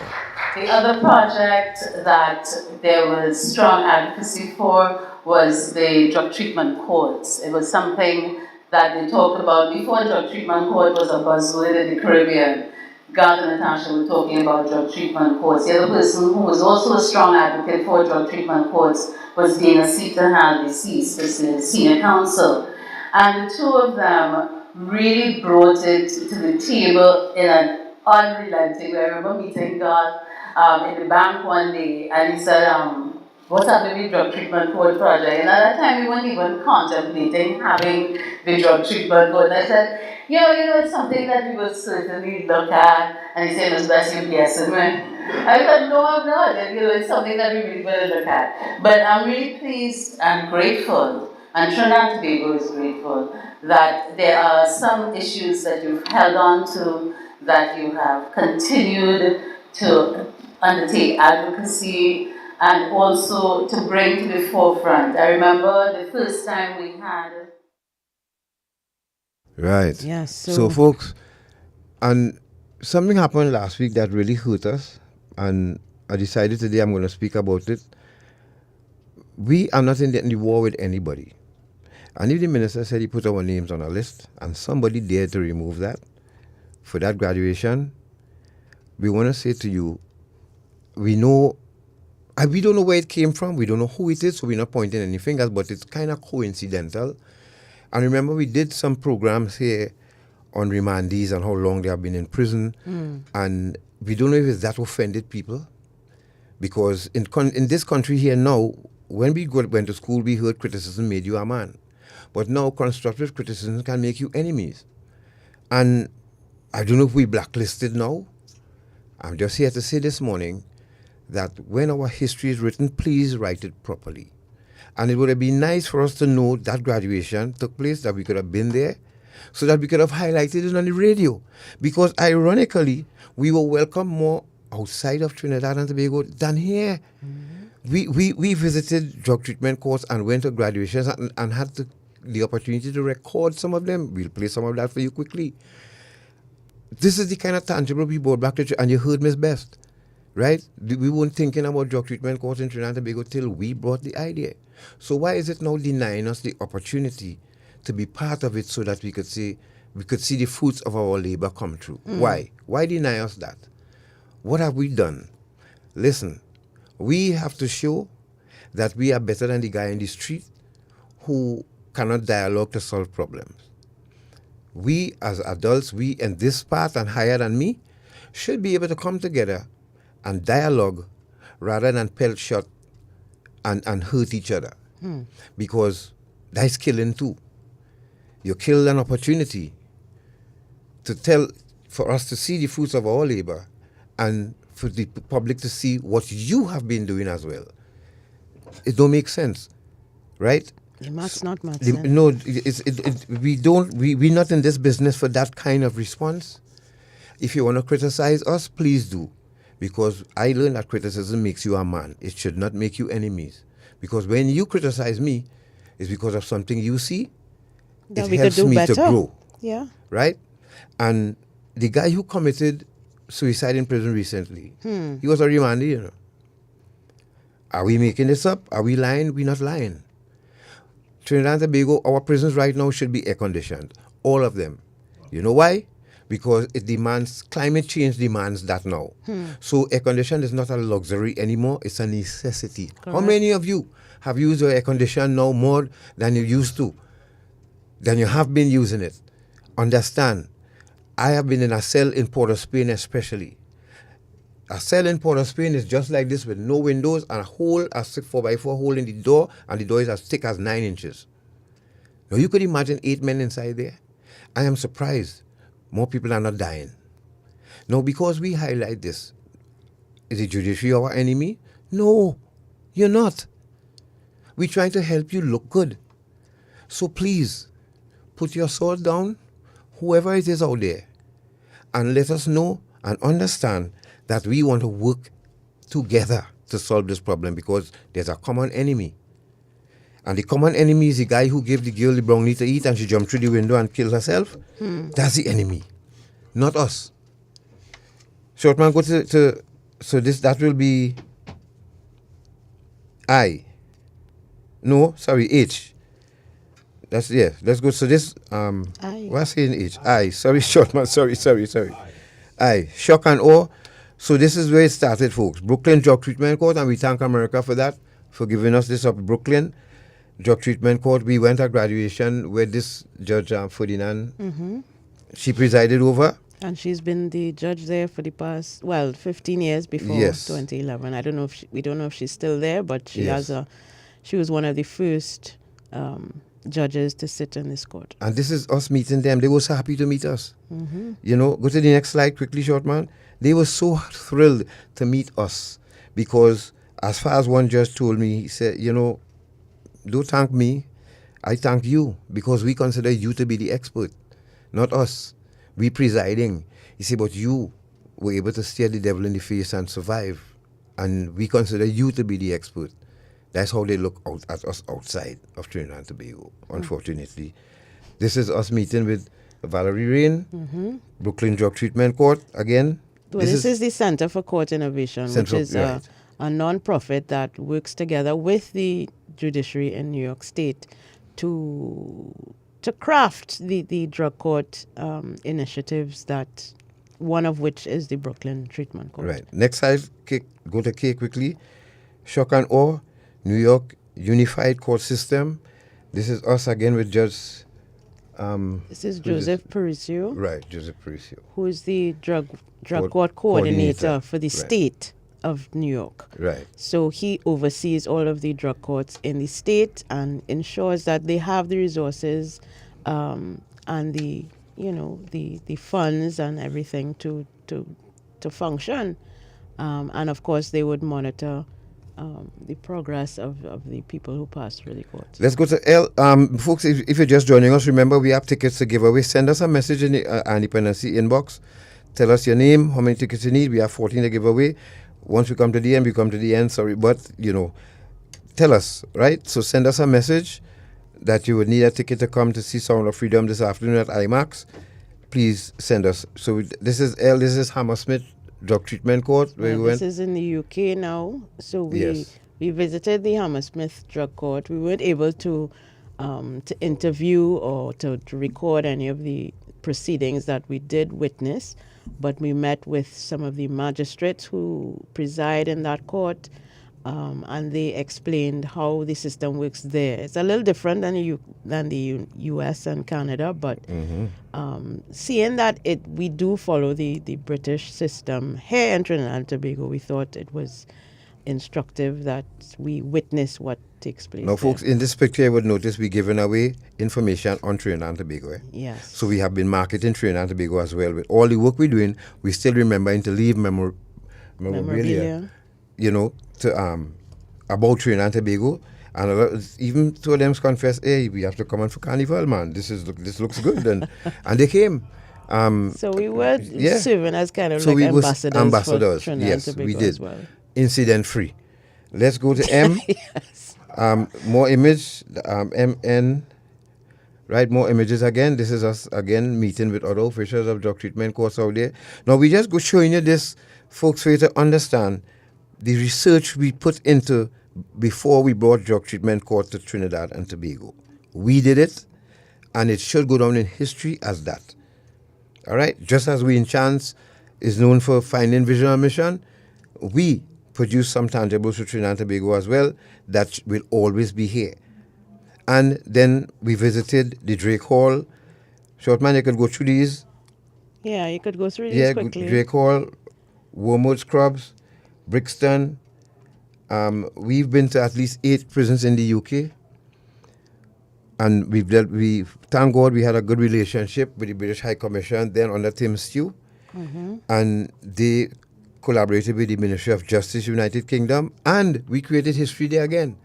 The other project that there was strong advocacy for was the drug treatment courts. It was something that they talked about before drug treatment court was a buzzword in the Caribbean. God and Natasha were talking about drug treatment courts. The other person who was also a strong advocate for drug treatment courts was Dana Seaton, deceased, the senior counsel. And the two of them really brought it to the table in an unrelenting way. I remember meeting God in the bank one day, and he said, what's happening with the drug treatment court project? And at that time, we weren't even contemplating having the drug treatment court. And I said, it's something that we will certainly look at. And he said, Ms. Best, you're guessing, right? I said, no, I'm not. It's something that we really will look at. But I'm really pleased and grateful, and Trinidad and Tobago is grateful, that there are some issues that you've held on to, that you have continued to undertake advocacy and also to bring to the forefront. I remember the first time we had... Right. Yes. So folks, and something happened last week that really hurt us, and I decided today I'm going to speak about it. We are not in the war with anybody. And if the minister said he put our names on a list and somebody dared to remove that for that graduation, we want to say to you, we know, and we don't know where it came from, we don't know who it is, so we're not pointing any fingers, but it's kind of coincidental. And remember, we did some programs here on remandees and how long they have been in prison, and we don't know if it's that offended people, because in this country here now, when we went to school, we heard criticism made you a man. But now constructive criticism can make you enemies. And I don't know if we blacklisted now. I'm just here to say this morning that when our history is written, please write it properly. And it would have been nice for us to know that graduation took place, that we could have been there, so that we could have highlighted it on the radio. Because ironically, we were welcome more outside of Trinidad and Tobago than here. We visited drug treatment courts and went to graduations and had the opportunity to record some of them. We'll play some of that for you quickly. This is the kind of tangible we brought back to, and you heard Ms. Best, right? We weren't thinking about drug treatment courts in Trinidad and Tobago till we brought the idea. So why is it now denying us the opportunity to be part of it so that we could see the fruits of our labor come true? Why? Why deny us that? What have we done? Listen, we have to show that we are better than the guy in the street who cannot dialogue to solve problems. We as adults, we in this part and higher than me, should be able to come together and dialogue rather than pelt shot and hurt each other. Because that's killing too. You kill an opportunity for us to see the fruits of our labor and for the public to see what you have been doing as well. It don't make sense, right? That's not much. No, we're not in this business for that kind of response. If you want to criticize us, please do. Because I learned that criticism makes you a man. It should not make you enemies. Because when you criticize me, it's because of something you see. That it we helps could do me better. to grow. Yeah. Right? And the guy who committed suicide in prison recently, he was a remanded, you know. Are we making this up? Are we lying? We're not lying. Trinidad and Tobago, our prisons right now should be air-conditioned. All of them. You know why? Because it demands, climate change demands that now. So air condition is not a luxury anymore, it's a necessity. Correct. How many of you have used your air condition now more than you used to? Than you have been using it? Understand, I have been in a cell in Port of Spain especially. A cell in Port of Spain is just like this with no windows and a hole, a 4x4 hole in the door, and the door is as thick as 9 inches. Now you could imagine 8 men inside there. I am surprised more people are not dying. Now, because we highlight this, is the judiciary our enemy? No, you're not. We're trying to help you look good. So please, put your sword down, whoever it is out there, and let us know and understand that we want to work together to solve this problem because there's a common enemy. And the common enemy is the guy who gave the girl the brownie to eat and she jumped through the window and killed herself. That's the enemy, not us. Shortman, go to so that will be I. No, sorry, H. Let's go. So this what's saying H? I. Sorry, Shortman. Sorry. I. Shock and awe. So this is where it started, folks. Brooklyn Drug Treatment Court, and we thank America for that, for giving us this up. Brooklyn Drug Treatment Court. We went at graduation where this Judge Ferdinand, she presided over. And she's been the judge there for the past, 15 years before 2011. I don't know if we don't know if she's still there, but she she was one of the first judges to sit in this court. And this is us meeting them. They were so happy to meet us. You know, go to the next slide quickly, short man. They were so thrilled to meet us because as far as one judge told me, he said, you know, don't thank me, I thank you because we consider you to be the expert, not us. We presiding. He said, but you were able to stare the devil in the face and survive. And we consider you to be the expert. That's how they look out at us outside of Trinidad and Tobago, unfortunately. This is us meeting with Valerie Rain, Brooklyn Drug Treatment Court, again. Well, this is the Center for Court Innovation, which is a non-profit that works together with the judiciary in New York State to craft the drug court initiatives, that one of which is the Brooklyn Treatment Court. Right. Next slide, go to K quickly. Shock and awe, New York Unified Court System. This is us again with Judge... this is Joseph Paricio. Right, Joseph Paricio. Who is the drug court coordinator for the state of New York. Right. So he oversees all of the drug courts in the state and ensures that they have the resources and the funds and everything to function. And of course they would monitor the progress of the people who pass through the courts. Let's go to L. Folks, if you're just joining us, remember we have tickets to give away. Send us a message in the Dependency inbox. Tell us your name, how many tickets you need. We have 14 to give away. Once we come to the end, we come to the end. Sorry, but, tell us, right? So send us a message that you would need a ticket to come to see Sound of Freedom this afternoon at IMAX. Please send us. So this is L. This is Hammersmith Drug Treatment Court. Where we went. This is in the UK now. So we visited the Hammersmith Drug Court. We weren't able to interview or to record any of the proceedings that we did witness, but we met with some of the magistrates who preside in that court, and they explained how the system works there. It's a little different than the US and Canada, but seeing that we do follow the British system here in Trinidad and Tobago, we thought it was instructive that we witness what takes place. Now, folks, in this picture, you would notice we're giving away information on Trinidad and Tobago. Yes. So we have been marketing Trinidad and Tobago as well. With all the work we're doing, we still remembering to leave memorabilia, about Trinidad and Tobago. And even two of them confessed, hey, we have to come on for carnival, man. This looks good. And they came. So we were serving as kind of so like we ambassadors for Trinidad yes, and Tobago we did. as well. Incident free. Let's go to M. Yes. More image. MN. Right, more images again. This is us again meeting with other officials of drug treatment courts out there. Now we just go showing you this, folks, for you to understand the research we put into before we brought drug treatment court to Trinidad and Tobago. We did it, and it should go down in history as that. All right, just as we in Chance is known for finding vision and mission, we produce some tangibles for Trinidad and Tobago as well that will always be here. And then we visited the Drake Hall. Shortman, you could go through these. Yeah, you could go through these quickly. Drake Hall, Wormwood Scrubs, Brixton. We've been to at least 8 prisons in the UK. And we thank God we had a good relationship with the British High Commission, then under Tim Stew. Mm-hmm. And they collaborated with the Ministry of Justice, United Kingdom. And we created history there again.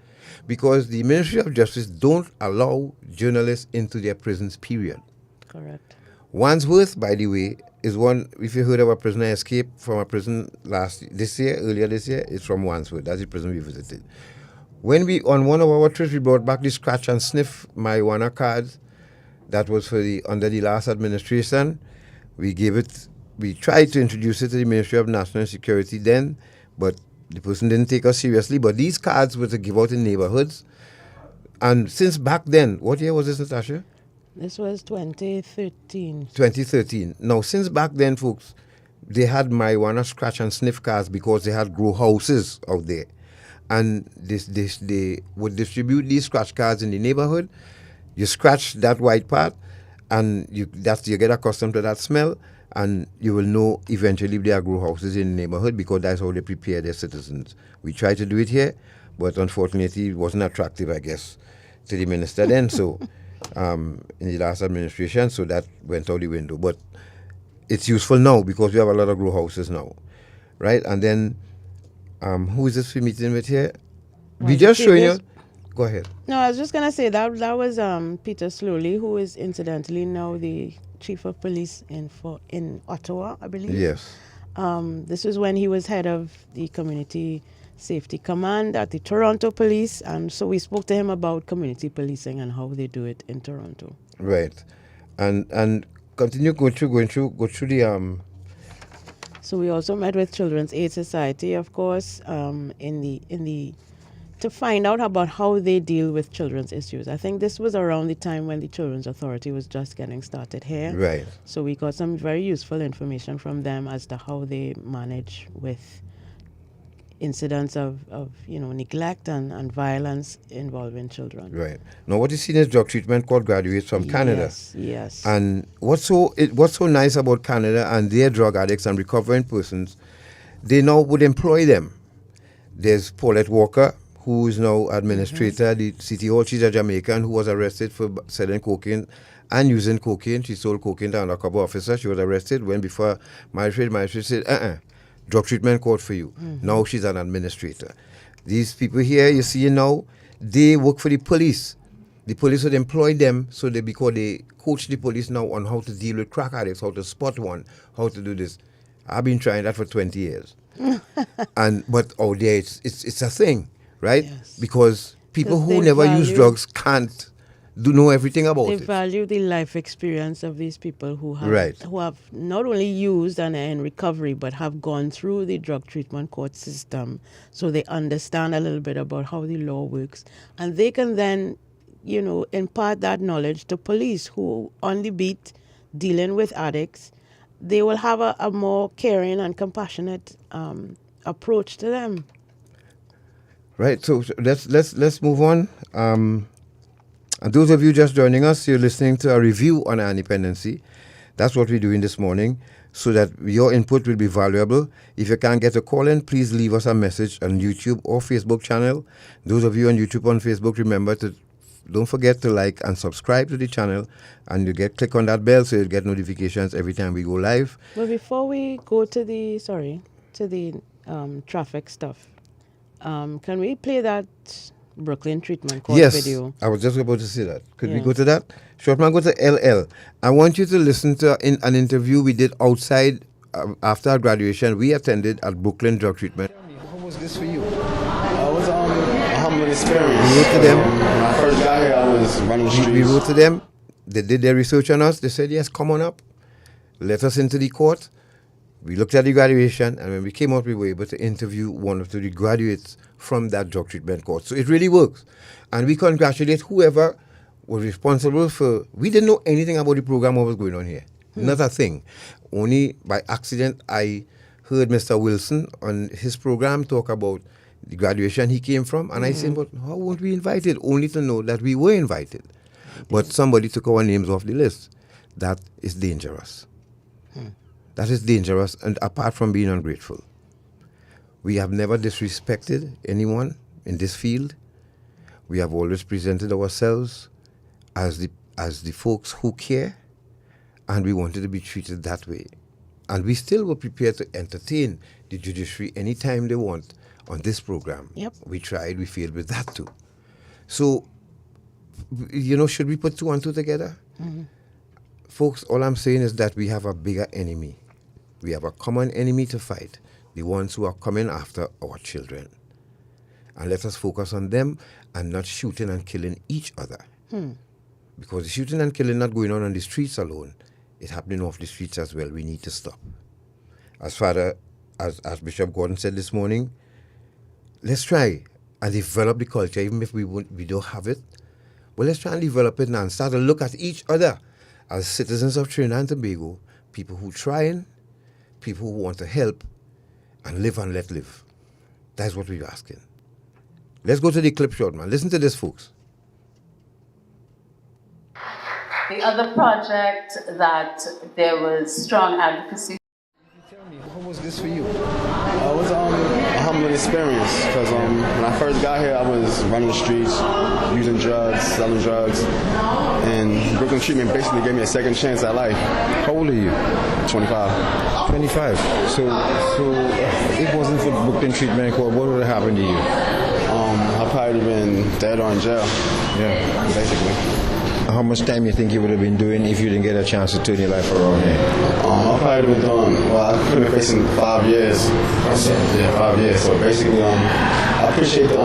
Because the Ministry of Justice don't allow journalists into their prisons, period. Correct. Wandsworth, by the way, is one, if you heard of a prisoner escape from a prison earlier this year, it's from Wandsworth. That's the prison we visited. When on one of our trips, we brought back the scratch and sniff marijuana cards that was under the last administration. We tried to introduce it to the Ministry of National Security then, but the person didn't take us seriously, but these cards were to give out in neighborhoods. And since back then, what year was this, Natasha? This was 2013. 2013. Now, since back then, folks, they had marijuana scratch and sniff cards because they had grow houses out there. And they would distribute these scratch cards in the neighborhood. You scratch that white part, and you get accustomed to that smell. And you will know eventually if there are grow houses in the neighborhood because that's how they prepare their citizens. We tried to do it here, but unfortunately it wasn't attractive, I guess, to the minister then. So in the last administration, so that went out the window. But it's useful now because we have a lot of grow houses now, right? And then who is this we're meeting with here? We just showing you. Go ahead. No, I was just gonna say that was Peter Slowly, who is incidentally now the Chief of Police in Ottawa, I believe. Yes. This was when he was head of the Community Safety Command at the Toronto Police, and so we spoke to him about community policing and how they do it in Toronto. Right, and continue go through the. So we also met with Children's Aid Society, of course, to find out about how they deal with children's issues. I think this was around the time when the Children's Authority was just getting started here. Right. So we got some very useful information from them as to how they manage with incidents of neglect and violence involving children. Right. Now what you see is drug treatment court graduates from Canada. Yes. And what's so nice about Canada and their drug addicts and recovering persons, they now would employ them. There's Paulette Walker, who is now administrator at the City Hall. She's a Jamaican who was arrested for selling cocaine and using cocaine. She sold cocaine to an undercover officer. She was arrested. When before magistrate said, drug treatment court for you. Mm-hmm. Now she's an administrator. These people here you see now, they work for the police. The police would employ them because they coach the police now on how to deal with crack addicts, how to spot one, how to do this. I've been trying that for 20 years. But out there it's a thing. Right? Yes. Because people who never use drugs can't know everything about it. They value the life experience of these people who have not only used and are in recovery, but have gone through the drug treatment court system, so they understand a little bit about how the law works. And they can then, impart that knowledge to police who on the beat dealing with addicts. They will have a more caring and compassionate approach to them. Right, so let's move on. And those of you just joining us, you're listening to a review on our dependency. That's what we're doing this morning, so that your input will be valuable. If you can't get a call in, please leave us a message on YouTube or Facebook channel. Those of you on YouTube and Facebook, don't forget to like and subscribe to the channel, and click on that bell so you'll get notifications every time we go live. Well, before we go to the traffic stuff. Can we play that Brooklyn Treatment Court Yes, video. I was just about to say that. Could we Yeah. go to that? Shortman, go to LL. I want you to listen to an interview we did outside after our graduation. We attended at Brooklyn Drug Treatment. How was this for you? It was a humbling experience. We wrote to them. When I first got here, I was running the streets. We wrote to them. They did their research on us. They said, yes, come on up. Let us into the court. We looked at the graduation, and when we came out, we were able to interview one of the graduates from that drug treatment court. So it really works. And we congratulate whoever was responsible for... We didn't know anything about the program, what was going on here. Not a thing. Only by accident, I heard Mr. Wilson on his program talk about the graduation he came from, and I said, but how weren't we invited? Only to know that we were invited. But somebody took our names off the list. That is dangerous. That is dangerous, and apart from being ungrateful. We have never disrespected anyone in this field. We have always presented ourselves as the folks who care, and we wanted to be treated that way. And we still were prepared to entertain the judiciary anytime they want on this program. Yep. We tried, we failed with that too. So, you know, should we put two and two together? Folks, all I'm saying is that we have a bigger enemy. We have a common enemy to fight, the ones who are coming after our children. And let us focus on them and not shooting and killing each other. Because the shooting and killing not going on the streets alone. It's happening off the streets as well. We need to stop. As Bishop Gordon said this morning, let's try and develop the culture, even if we don't have it. But let's try and develop it now and start to look at each other as citizens of Trinidad and Tobago, people who trying, people who want to help, and live and let live. That's what we're asking. Let's go to the clip short, man. Listen to this, folks. The other project that there was strong advocacy. How was this for you? It was a humbling experience because when I first got here, I was running the streets, using drugs, selling drugs, and Brooklyn Treatment basically gave me a second chance at life. How old are you? 25. 25. So if it wasn't for Brooklyn Treatment Court, what would have happened to you? I'd probably been dead or in jail. Yeah. Basically. How much time you think you would have been doing if you didn't get a chance to turn your life around here? I've probably been doing, I could have been facing 5 years. Yeah, 5 years. So basically, I appreciate the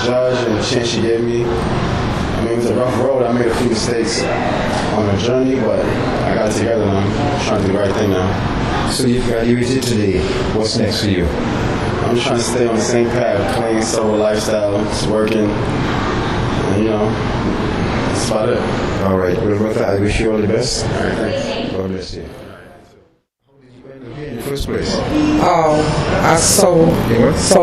judge and the chance she gave me. I mean, it was a rough road. I made a few mistakes on the journey, but I got it together and I'm trying to do the right thing now. So you graduated today. What's next for you? I'm just trying to stay on the same path, clean, sober lifestyle, just working, and that's about it. All right. Well, brother, I wish you all the best. All right, thanks. God bless you. How did you end up here in the first place? I sold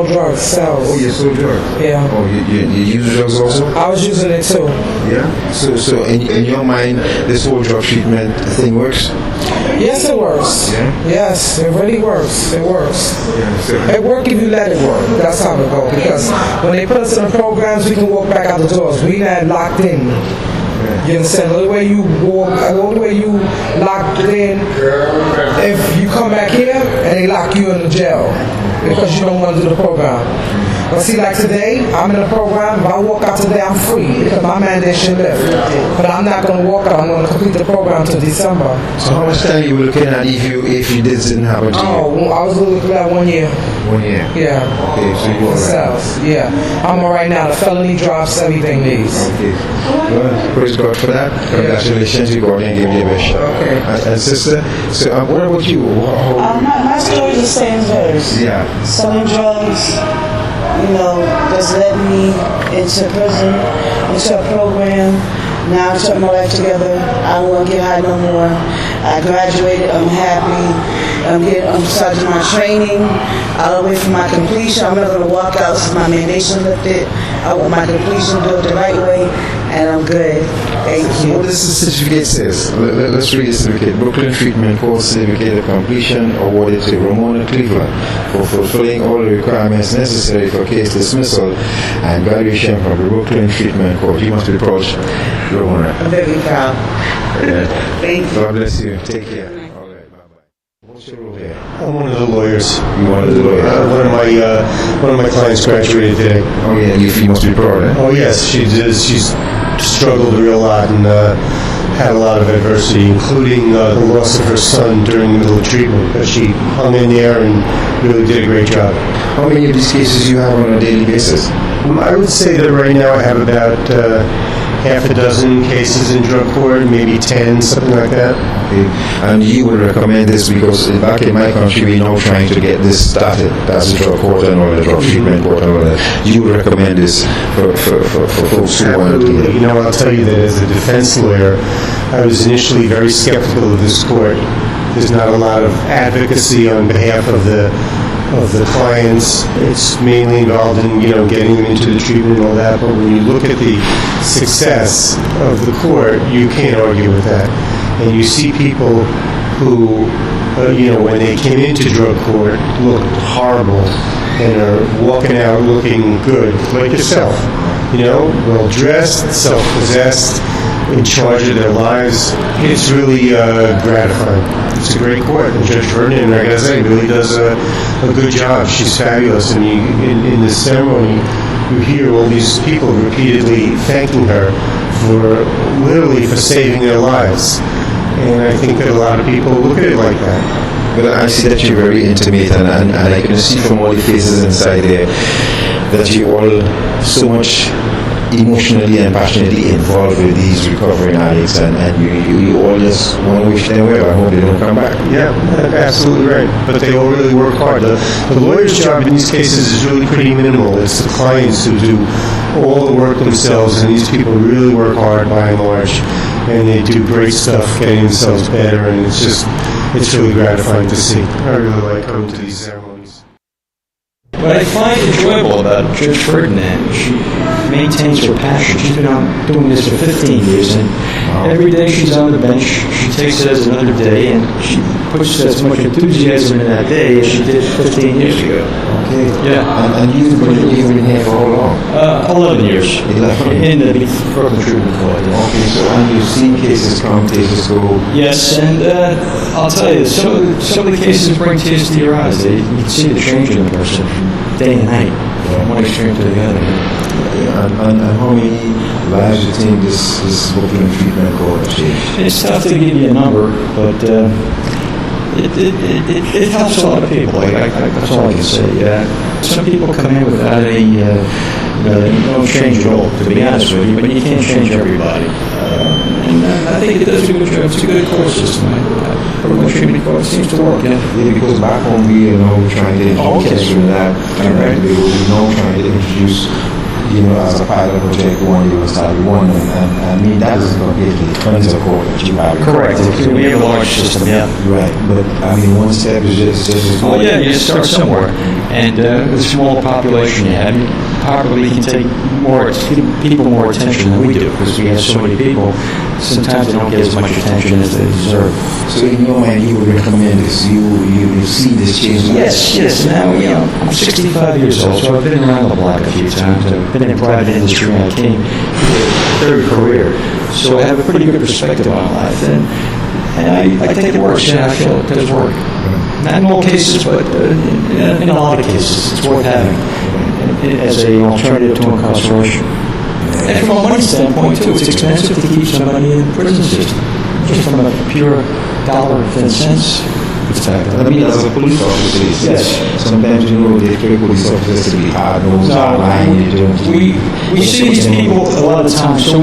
drugs, cells. Oh, you sold drugs? Yeah. Oh, you use drugs also? I was using it too. Yeah? So in your mind, this whole drug treatment thing works? Yes, it works. Yeah? Yes, it really works. It works. Yeah, so It works if you let it work. That's how it goes. Because when they put us in the programs, we can walk back out the doors. We not locked in. You understand? The way you walk, the way you locked in, if you come back here and they lock you in the jail because you don't want to do the program. But see, like today, I'm in the program. If I walk out today, I'm free because my mandate should lift. But I'm not going to walk out. I'm going to complete the program till December. So how much time you were looking at if this didn't happen to you? Oh, I was looking at 1 year. 1 year? Yeah. Okay, so you're all right. Yeah. I'm all right now. The felony drops, everything leaves. Okay. Well, praise God for that. Congratulations. You go and give you a best shot. Okay. And sister, so what about you? My story is the same as hers. Yeah. Selling drugs, just led me into prison, into a program. Now I took my life together. I don't want to get high no more. I graduated. I'm happy. I'm starting my training all the way from my completion. I'm not going to walk out since my mandation lifted. I want my completion, do it the right way, and I'm good. Thank you. What does the certificate says? Let's read the certificate. Brooklyn Treatment Course Certificate of Completion awarded to Ramona Cleveland for fulfilling all the requirements necessary for case dismissal and graduation from the Brooklyn Treatment Court. You must be proud, Ramona. I'm very proud. Yeah. Thank you. God bless you. Take care. All right. Bye-bye. What's your role here? I'm one of the lawyers. You one of the lawyers? One of my clients graduated today. Oh yeah, you must be proud, eh? Oh yes, she does. She's struggled a real lot and had a lot of adversity, including the loss of her son during the middle of treatment. But she hung in there and really did a great job. How many of these cases you have on a daily basis? I would say that right now I have about half a dozen cases in drug court, maybe 10, something like that. Okay. And you would recommend this because back in my country we're now trying to get this started. That's the drug court and all the drug treatment court and all that. You would recommend this for folks who want to do it? You know, I'll tell you that as a defense lawyer, I was initially very skeptical of this court. There's not a lot of advocacy on behalf of the clients. It's mainly involved in, getting them into the treatment and all that, but when you look at the success of the court, you can't argue with that. And you see people who, when they came into drug court, looked horrible and are walking out looking good, like yourself. Well-dressed, self-possessed, in charge of their lives. It's really gratifying. It's a great court. And Judge Vernon, like I say, really does a good job. She's fabulous. And in the ceremony, you hear all these people repeatedly thanking her for saving their lives. And I think that a lot of people look at it like that. But I see that you're very intimate, and I can see from all the faces inside there that you're all so much emotionally and passionately involved with these recovering addicts, and you all just want to wish them well. I hope they don't come back. Yeah, absolutely right. But they all really work hard. The lawyer's job in these cases is really pretty minimal. It's the clients who do all the work themselves, and these people really work hard by and large, and they do great stuff getting themselves better, and it's really gratifying to see. I really like coming to these ceremonies. What I find enjoyable about Judge Ferdinand, she maintains her passion. She's been doing this for 15 years, and every day she's on the bench, she takes it as another day, and she puts as much enthusiasm in that day as she did 15 years ago. Okay. Yeah. And you've been here for how long? 11 years. 11 in the Brooklyn Treatment Court. Okay, so and you've seen cases come, cases go. Yes, and I'll tell you, some of the cases bring tears to your eyes. You can see the change in the person day and night, from one extreme to the other. And how many lives do you think this Brooklyn Treatment Court has changed? It's tough to give you a number, but it helps a lot of people. That's all I can say. Some people come in without any no change at all, to be honest with you, but you can't change everybody. And I think it does a good job. It's a good court system. Brooklyn Treatment Court seems to work, yeah. Because back home we are trying to introduce that, and we're now trying to introduce as a pilot project one year started one, and I mean that is completely depends of course that you have. Correct. We have a large system, yeah. Right, but I mean one step is just well, yeah, you start somewhere, and with a small population you have, you probably can take give people more attention than we do because we have so many people. Sometimes they don't get as much attention as they deserve. So in your mind, you would recommend this? You see this change? Yes. Now I'm 65 years old, so I've been around the block a few times. I've been in private industry, and I came third career, so I have a pretty good perspective on life, and I think it works. Yeah, I feel it does work. Not in all cases, but in a lot of cases, it's worth having as an alternative to incarceration. And from a money standpoint, too, it's expensive to keep somebody in the prison system. Just from a pure dollar and cents perspective. I mean, as a police officer, yes. Sometimes, they expect police officers to be hard-nosed, we see these people a lot of times, so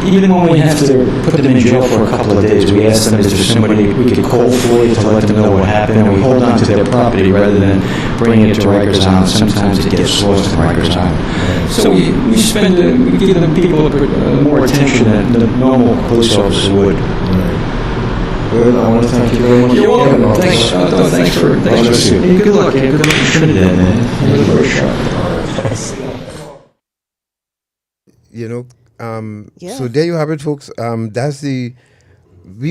even when we have to put them in jail for a couple of days, we ask them, is there somebody we could call for you to let them know what happened, and we hold on to their property rather than bringing it to Rikers Island. Sometimes it gets lost in Rikers Island. So we give the people more attention than the normal police officers would. Well, I want to thank you very much. You're welcome. Thanks for listening. Good luck, Good luck in Trinidad, man. You're very sharp. So there you have it, folks. That's we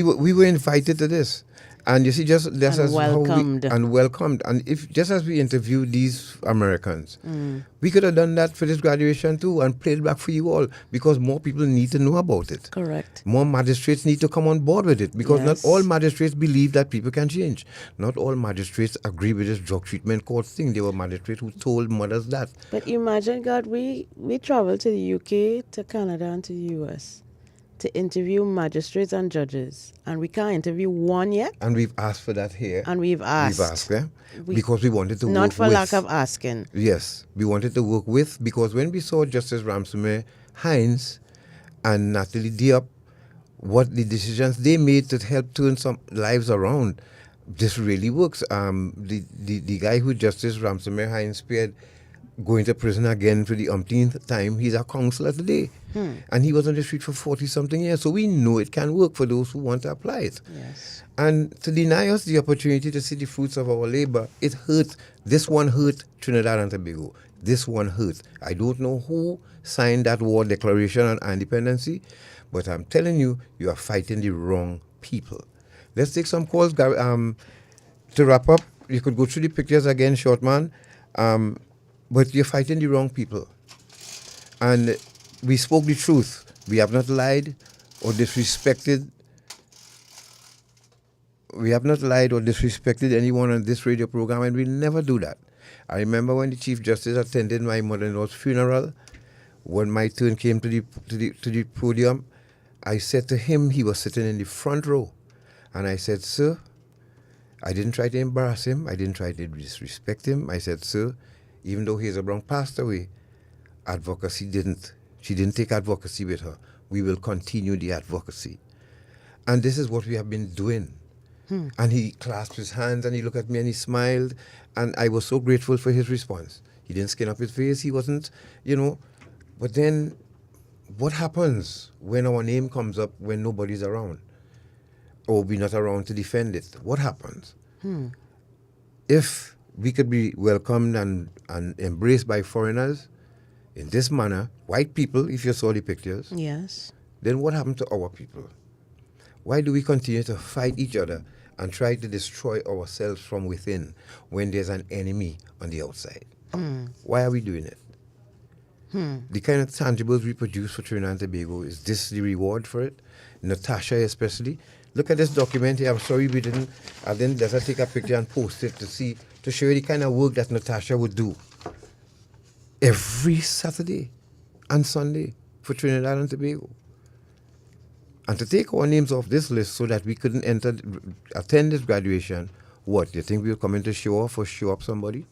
were invited to this, And you see, just as welcomed. welcomed. And if just as we interviewed these Americans, we could have done that for this graduation too and played back for you all, because more people need to know about it. Correct. More magistrates need to come on board with it, because not all magistrates believe that people can change. Not all magistrates agree with this drug treatment court thing. There were magistrates who told mothers that. But imagine, God, we traveled to the UK, to Canada, and to the US to interview magistrates and judges, and we can't interview one yet. And we've asked for that here. And we've asked. We've asked, because we wanted to work with. Not for lack of asking. Yes, we wanted to work with, because when we saw Justice Ramsey Hines and Natalie Diop, what the decisions they made to help turn some lives around, this really works. The guy who Justice Ramsey Hines spared going to prison again for the umpteenth time, he's a counselor today. And he was on the street for 40-something years. So we know it can work for those who want to apply it. Yes. And to deny us the opportunity to see the fruits of our labor, it hurt. This one hurt Trinidad and Tobago. This one hurt. I don't know who signed that war declaration on independency, but I'm telling you, you are fighting the wrong people. Let's take some calls. To wrap up, you could go through the pictures again, short man. But you're fighting the wrong people. And we spoke the truth. We have not lied or disrespected. We have not lied or disrespected anyone on this radio program, and we'll never do that. I remember when the Chief Justice attended my mother-in-law's funeral, when my turn came to the podium, I said to him, he was sitting in the front row, and I said, sir, I didn't try to embarrass him. I didn't try to disrespect him. I said, sir, even though Hazel Brown passed away, she didn't take advocacy with her. We will continue the advocacy. And this is what we have been doing. And he clasped his hands and he looked at me and he smiled. And I was so grateful for his response. He didn't skin up his face. He wasn't, But then what happens when our name comes up when nobody's around? Or we're not around to defend it? What happens? If we could be welcomed and embraced by foreigners in this manner, white people, if you saw the pictures, yes, then what happened to our people? Why do we continue to fight each other and try to destroy ourselves from within when there's an enemy on the outside? Why are we doing it? The kind of tangibles we produce for Trinidad and Tobago, is this the reward for it? Natasha especially. Look at this document here. I'm sorry I didn't let her take a picture and post it to show you the kind of work that Natasha would do every Saturday and Sunday for Trinidad and Tobago. And to take our names off this list so that we couldn't attend this graduation, what, you think we were coming to show off or show up somebody?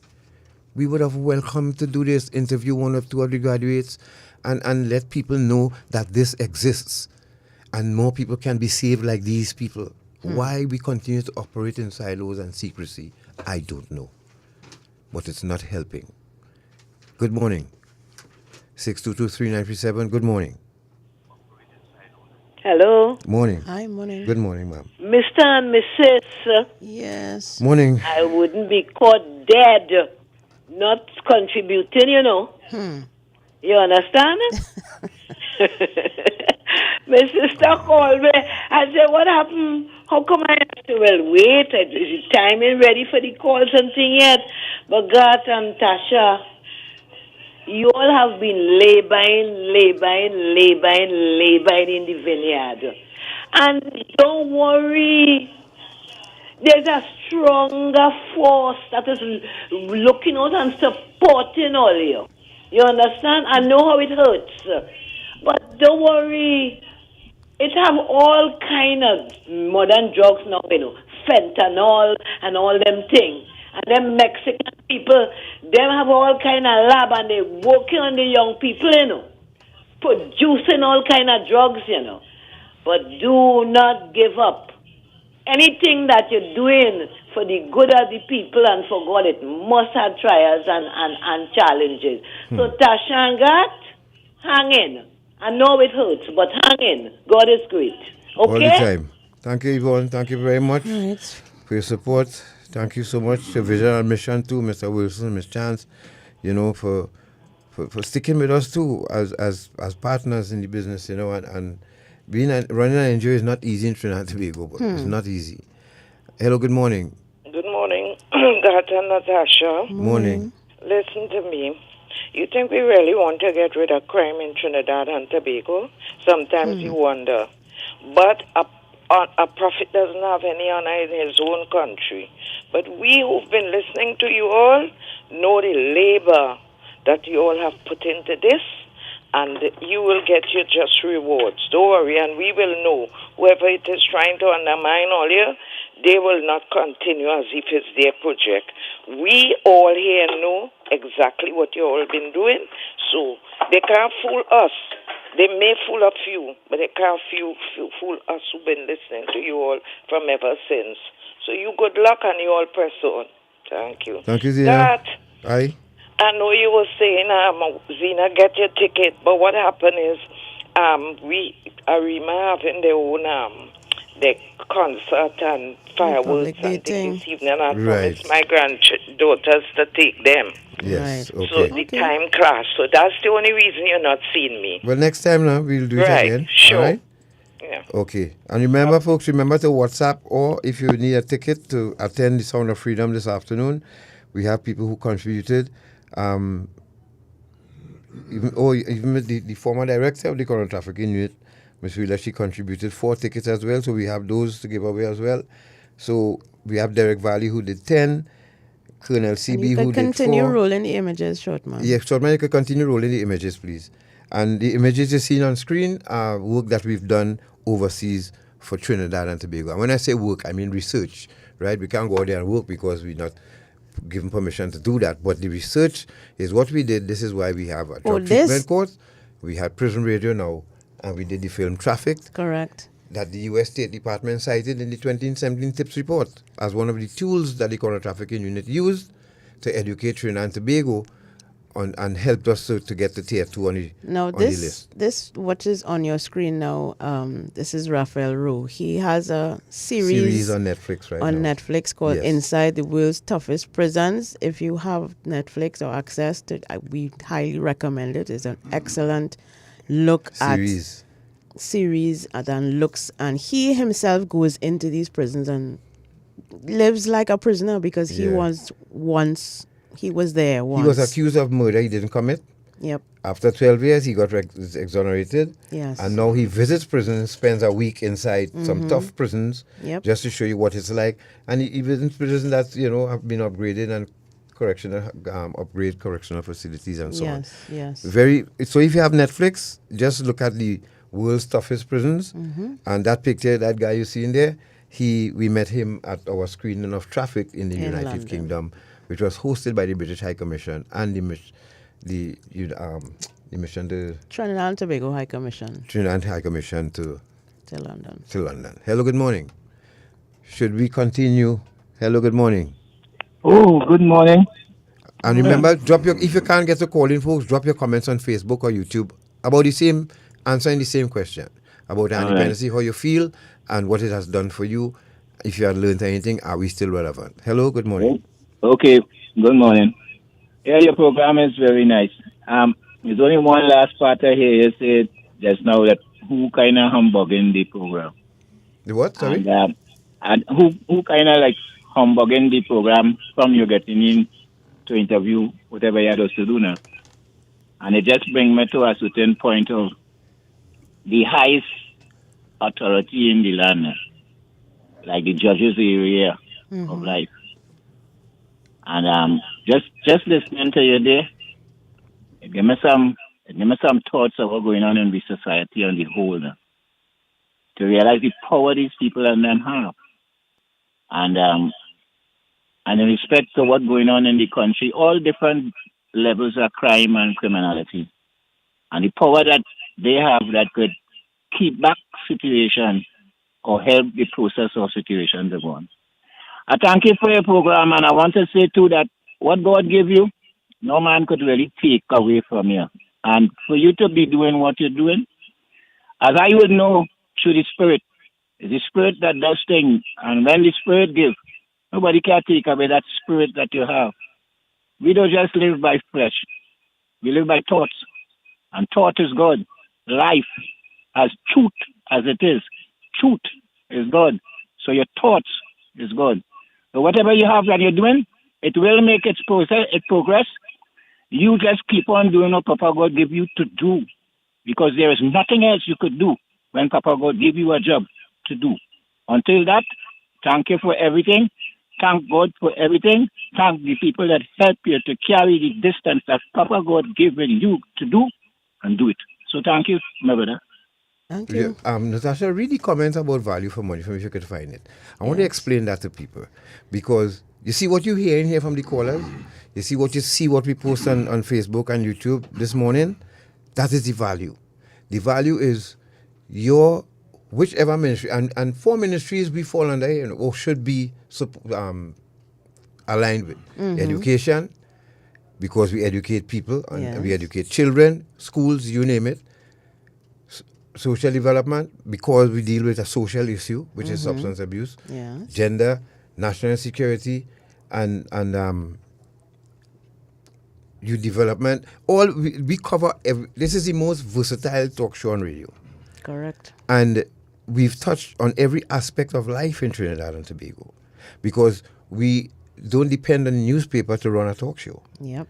We would have welcomed to do this, interview one or two of the graduates and let people know that this exists and more people can be saved like these people. Why we continue to operate in silos and secrecy, I don't know. But it's not helping. Good morning. 622-3937, good morning. Hello. Morning. Hi, morning. Good morning, ma'am. Mr. and Mrs. Yes. Morning. I wouldn't be caught dead not contributing, You understand? My sister called me and said, what happened? How come I have to? Well, wait, is the timing ready for the calls and thing yet? But Garth and Tasha, you all have been laboring in the vineyard. And don't worry, there's a stronger force that is looking out and supporting all you. You understand? I know how it hurts. But don't worry, it have all kind of modern drugs now, fentanyl and all them things. And them Mexican people, them have all kind of lab and they working on the young people, producing all kind of drugs, But do not give up. Anything that you're doing for the good of the people and for God, it must have trials and challenges. So Tasha and Garth, hang in. I know it hurts, but hang in. God is great. Okay? All the time. Thank you, Yvonne. Thank you very much for your support. Thank you so much to Vision and Mission too, Mr. Wilson, Ms. Chance, for sticking with us too as partners in the business, and running an NGO is not easy in Trinidad and Tobago, but it's not easy. Hello, good morning. Good morning, Gata Natasha. Morning. Listen to me. You think we really want to get rid of crime in Trinidad and Tobago? Sometimes you wonder. But a prophet doesn't have any honor in his own country. But we who've been listening to you all know the labor that you all have put into this, and you will get your just rewards. Don't worry, and we will know. Whoever it is trying to undermine all you, they will not continue as if it's their project. We all here know exactly what you all been doing, so they can't fool us. They may fool a few, but they can't fool us who've been listening to you all from ever since. So you good luck and you all press on. Thank you. Thank you, Zina. That, Aye. I know you were saying, Zina, get your ticket, but what happened is, Arima having their own, their concert and fireworks and things this evening, and I promised my granddaughters to take them. Yes, So okay. the time clashed. So that's the only reason you're not seeing me. Well, next time now, we'll do it again. Sure. All right? Yeah. Okay. And remember, folks, remember to WhatsApp, or if you need a ticket to attend the Sound of Freedom this afternoon, we have people who contributed. Even the former director of the current trafficking unit, Ms. Wheeler, she contributed 4 tickets as well, so we have those to give away as well. So we have Derek Valley, who did 10, Colonel CB, who did 4. Continue rolling the images, Shortman. Yes, Shortman, you can continue rolling the images, please. And the images you're seeing on screen are work that we've done overseas for Trinidad and Tobago. And when I say work, I mean research, right? We can't go out there and work because we're not given permission to do that. But the research is what we did. This is why we have a drug treatment court. We had prison radio now, and we did the film Trafficked. Correct. That the U.S. State Department cited in the 2017 TIPS report as one of the tools that the counter trafficking unit used to educate Trinidad and Tobago and helped us to get the tier 2 on the list. This what is on your screen now, this is Raphael Rowe. He has a series on Netflix Netflix called Inside the World's Toughest Prisons. If you have Netflix or access to it, we highly recommend it. It's an excellent look series and he himself goes into these prisons and lives like a prisoner because he was there once. He was accused of murder he didn't commit. Yep. After 12 years, he got exonerated. Yes. And now he visits prisons, spends a week inside some tough prisons, just to show you what it's like. And he visits prisons that, have been upgraded and upgrade correctional facilities and so on. Yes. So if you have Netflix, just look at the world's toughest prisons. And that picture, that guy you see in there, we met him at our screening of Traffic in the United London. Kingdom, which was hosted by the British High Commission and the Trinidad and Tobago High Commission. Trinidad High Commission to London. Hello, good morning. Should we continue? Hello, good morning. Oh, good morning. And remember, if you can't get to call in, folks, drop your comments on Facebook or YouTube about answering the same question about dependency, how you feel and what it has done for you. If you have learned anything, are we still relevant? Hello, good morning. Okay, good morning. Yeah, your program is very nice. There's only one last part I hear you say just now that who kind of humbugging the program. The what? Sorry? And who kind of like humbugging the program from you getting in to interview whatever you had us to do now. And it just brings me to a certain point of the highest authority in the land, like the judges area of life. And just listening to you there, it give me some thoughts of what's going on in the society on the whole now, to realize the power these people and them have. And in respect to what's going on in the country, all different levels of crime and criminality, and the power that they have that could keep back situation or help the process of situation to go on. I thank you for your program, and I want to say too that what God gave you, no man could really take away from you. And for you to be doing what you're doing, as I would know through the Spirit, it's the Spirit that does things. And when the Spirit gives, nobody can take away that Spirit that you have. We don't just live by flesh. We live by thoughts. And thought is God. Life, as truth as it is, truth is God. So your thoughts It's good. So whatever you have that you're doing, it will make its process, it progress. You just keep on doing what Papa God give you to do, because there is nothing else you could do when Papa God give you a job to do. Until that, thank you for everything. Thank God for everything. Thank the people that help you to carry the distance that Papa God given you to do, and do it. So thank you, my brother. Thank you. Natasha, really comments about value for money, from if you could find it. I want to explain that to people, because you see what you hear in here from the callers, you see what we post on Facebook and YouTube this morning. That is the value. The value is your whichever ministry, and 4 ministries we fall under here, or should be aligned with. Education, because we educate people, and we educate children, schools, you name it. Social development, because we deal with a social issue, which is substance abuse. Gender, national security, and youth development. All we cover. This is the most versatile talk show on radio. Correct. And we've touched on every aspect of life in Trinidad and Tobago, because we don't depend on the newspaper to run a talk show. Yep.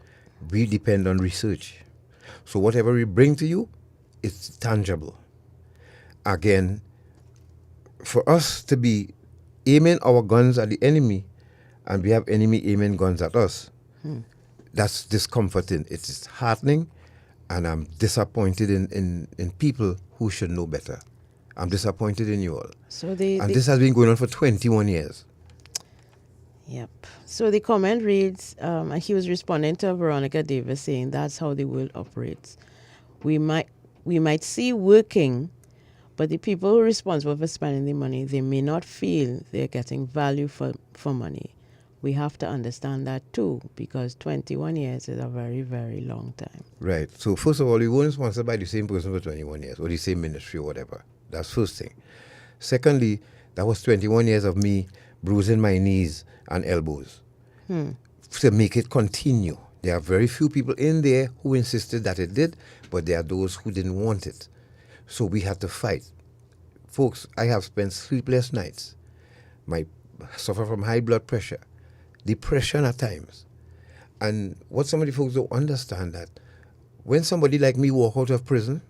We depend on research. So whatever we bring to you, it's tangible. Again, for us to be aiming our guns at the enemy, and we have enemy aiming guns at us, that's discomforting. It's disheartening, and I'm disappointed in people who should know better. I'm disappointed in you all. So this has been going on for 21 years. Yep. So the comment reads, and he was responding to Veronica Davis saying that's how the world operates. We might see working, but the people who are responsible for spending the money, they may not feel they're getting value for money. We have to understand that too, because 21 years is a very, very long time. Right. So first of all, we weren't sponsored by the same person for 21 years, or the same ministry or whatever. That's first thing. Secondly, that was 21 years of me bruising my knees and elbows to make it continue. There are very few people in there who insisted that it did, but there are those who didn't want it. So we had to fight. Folks, I have spent sleepless nights. I suffer from high blood pressure, depression at times. And what some of the folks don't understand, that when somebody like me walk out of prison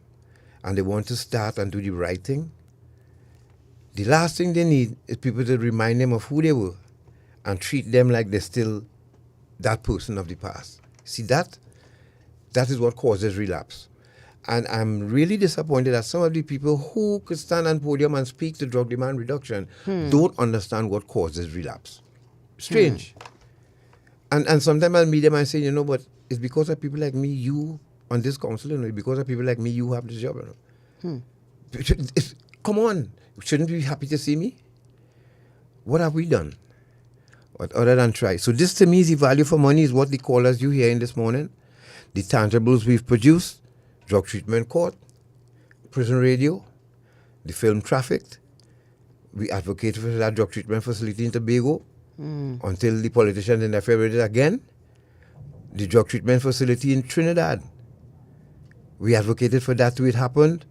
and they want to start and do the right thing, the last thing they need is people to remind them of who they were and treat them like they're still that person of the past. See, that is what causes relapse. And I'm really disappointed that some of the people who could stand on podium and speak to drug demand reduction don't understand what causes relapse. Strange. And sometimes I'll meet them and say, but it's because of people like me, you on this council, because of people like me, you have this job. Come on. Shouldn't you be happy to see me? What have we done? What other than try? So this to me is the value for money, is what the callers you hear in this morning. The tangibles we've produced: drug treatment court, prison radio, the film Trafficked. We advocated for that drug treatment facility in Tobago until the politicians interfered with it again. The drug treatment facility in Trinidad. We advocated for that till it happened.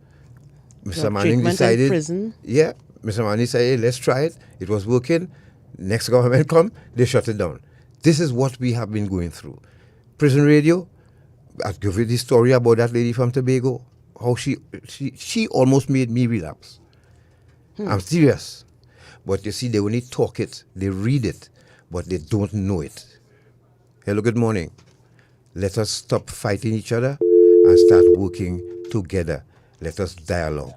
Mr. Manning decided, prison. Yeah, Mr. Manning said, hey, let's try it. It was working. Next government come, they shut it down. This is what we have been going through. Prison radio, I'll give you the story about that lady from Tobago, how she almost made me relapse. I'm serious. But you see, they only talk it, they read it, but they don't know it. Hello, good morning. Let us stop fighting each other and start working together. Let us dialogue.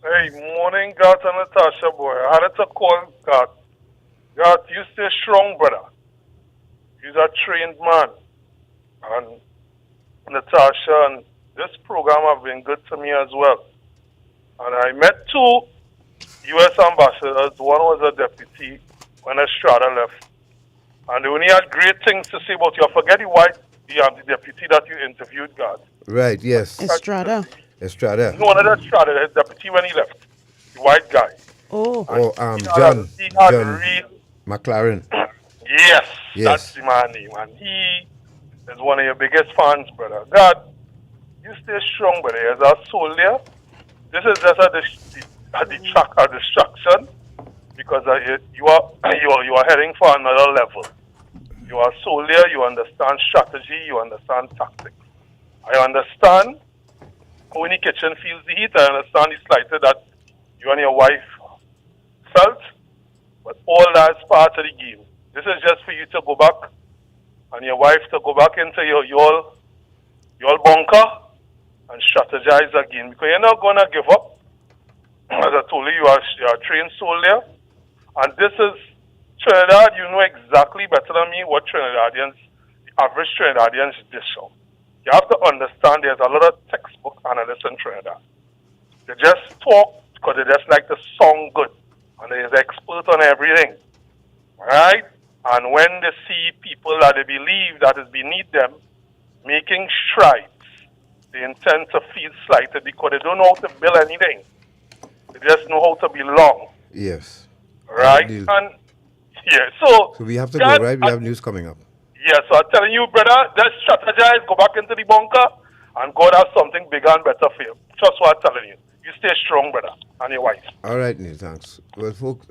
Hey, morning, Garth and Natasha, boy. I had to call Garth. Garth, you stay strong, brother. He's a trained man. And Natasha, and this program have been good to me as well. And I met 2 U.S. ambassadors. One was a deputy when Estrada left. And they only had great things to say about you. I forget the deputy that you interviewed, Garth. Right, yes. Estrada. No, one of the Estrada, the deputy when he left. The white guy. Oh. John John McLaren. Yes, that's the man name. And he is one of your biggest fans, brother. God, you stay strong, brother. As a soldier, this is just a distraction. because you are heading for another level. You are soldier, you understand strategy, you understand tactics. I understand when the kitchen feels the heat, I understand the slighter that you and your wife felt, but all that's part of the game. This is just for you to go back and your wife to go back into your bunker and strategize again, because you're not going to give up. As I told you, you are a trained soldier, and this is Trinidad. You know exactly better than me what Trinidadians, the average Trinidadians dish out. You have to understand there's a lot of textbook analysts in Trinidad. They just talk because they just like to sound good, and they're expert on everything, right? And when they see people that they believe that is beneath them making strides, they intend to feel slighted because they don't know how to build anything. They just know how to belong. Yes. Right? And yeah, so we have to go, right? We have news coming up. Yeah, so I'm telling you, brother, just strategize, go back into the bunker, and God has something bigger and better for you. Just what I'm telling you. You stay strong, brother, and your wife. All right, Neil, thanks. Well, folks,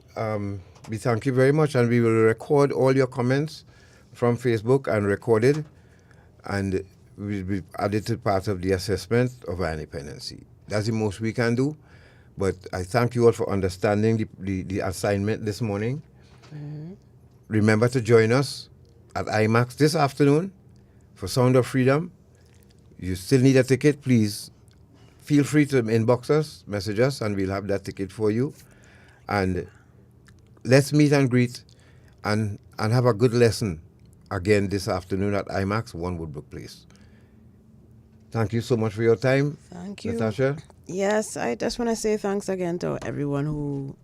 we thank you very much, and we will record all your comments from Facebook and record it, and we'll be added to part of the assessment of our independency. That's the most we can do, but I thank you all for understanding the assignment this morning. Mm-hmm. Remember to join us at IMAX this afternoon for Sound of Freedom. You still need a ticket, please feel free to inbox us, message us, and we'll have that ticket for you. And let's meet and greet and have a good lesson again this afternoon at IMAX, 1 Woodbrook Place. Thank you so much for your time. Thank you. Natasha? Yes, I just want to say thanks again to everyone who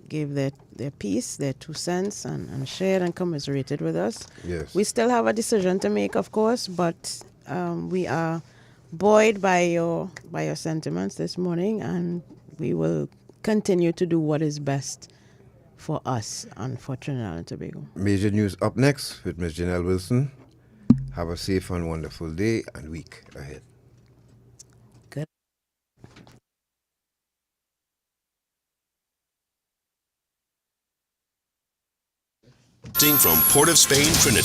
gave their piece, their 2 cents, and shared and commiserated with us. Yes. We still have a decision to make, of course, but we are buoyed by your sentiments this morning, and we will continue to do what is best for us and for Trinidad and Tobago. Major news up next with Ms. Janelle Wilson. Have a safe and wonderful day and week ahead. Good. From Port of Spain, Trinidad.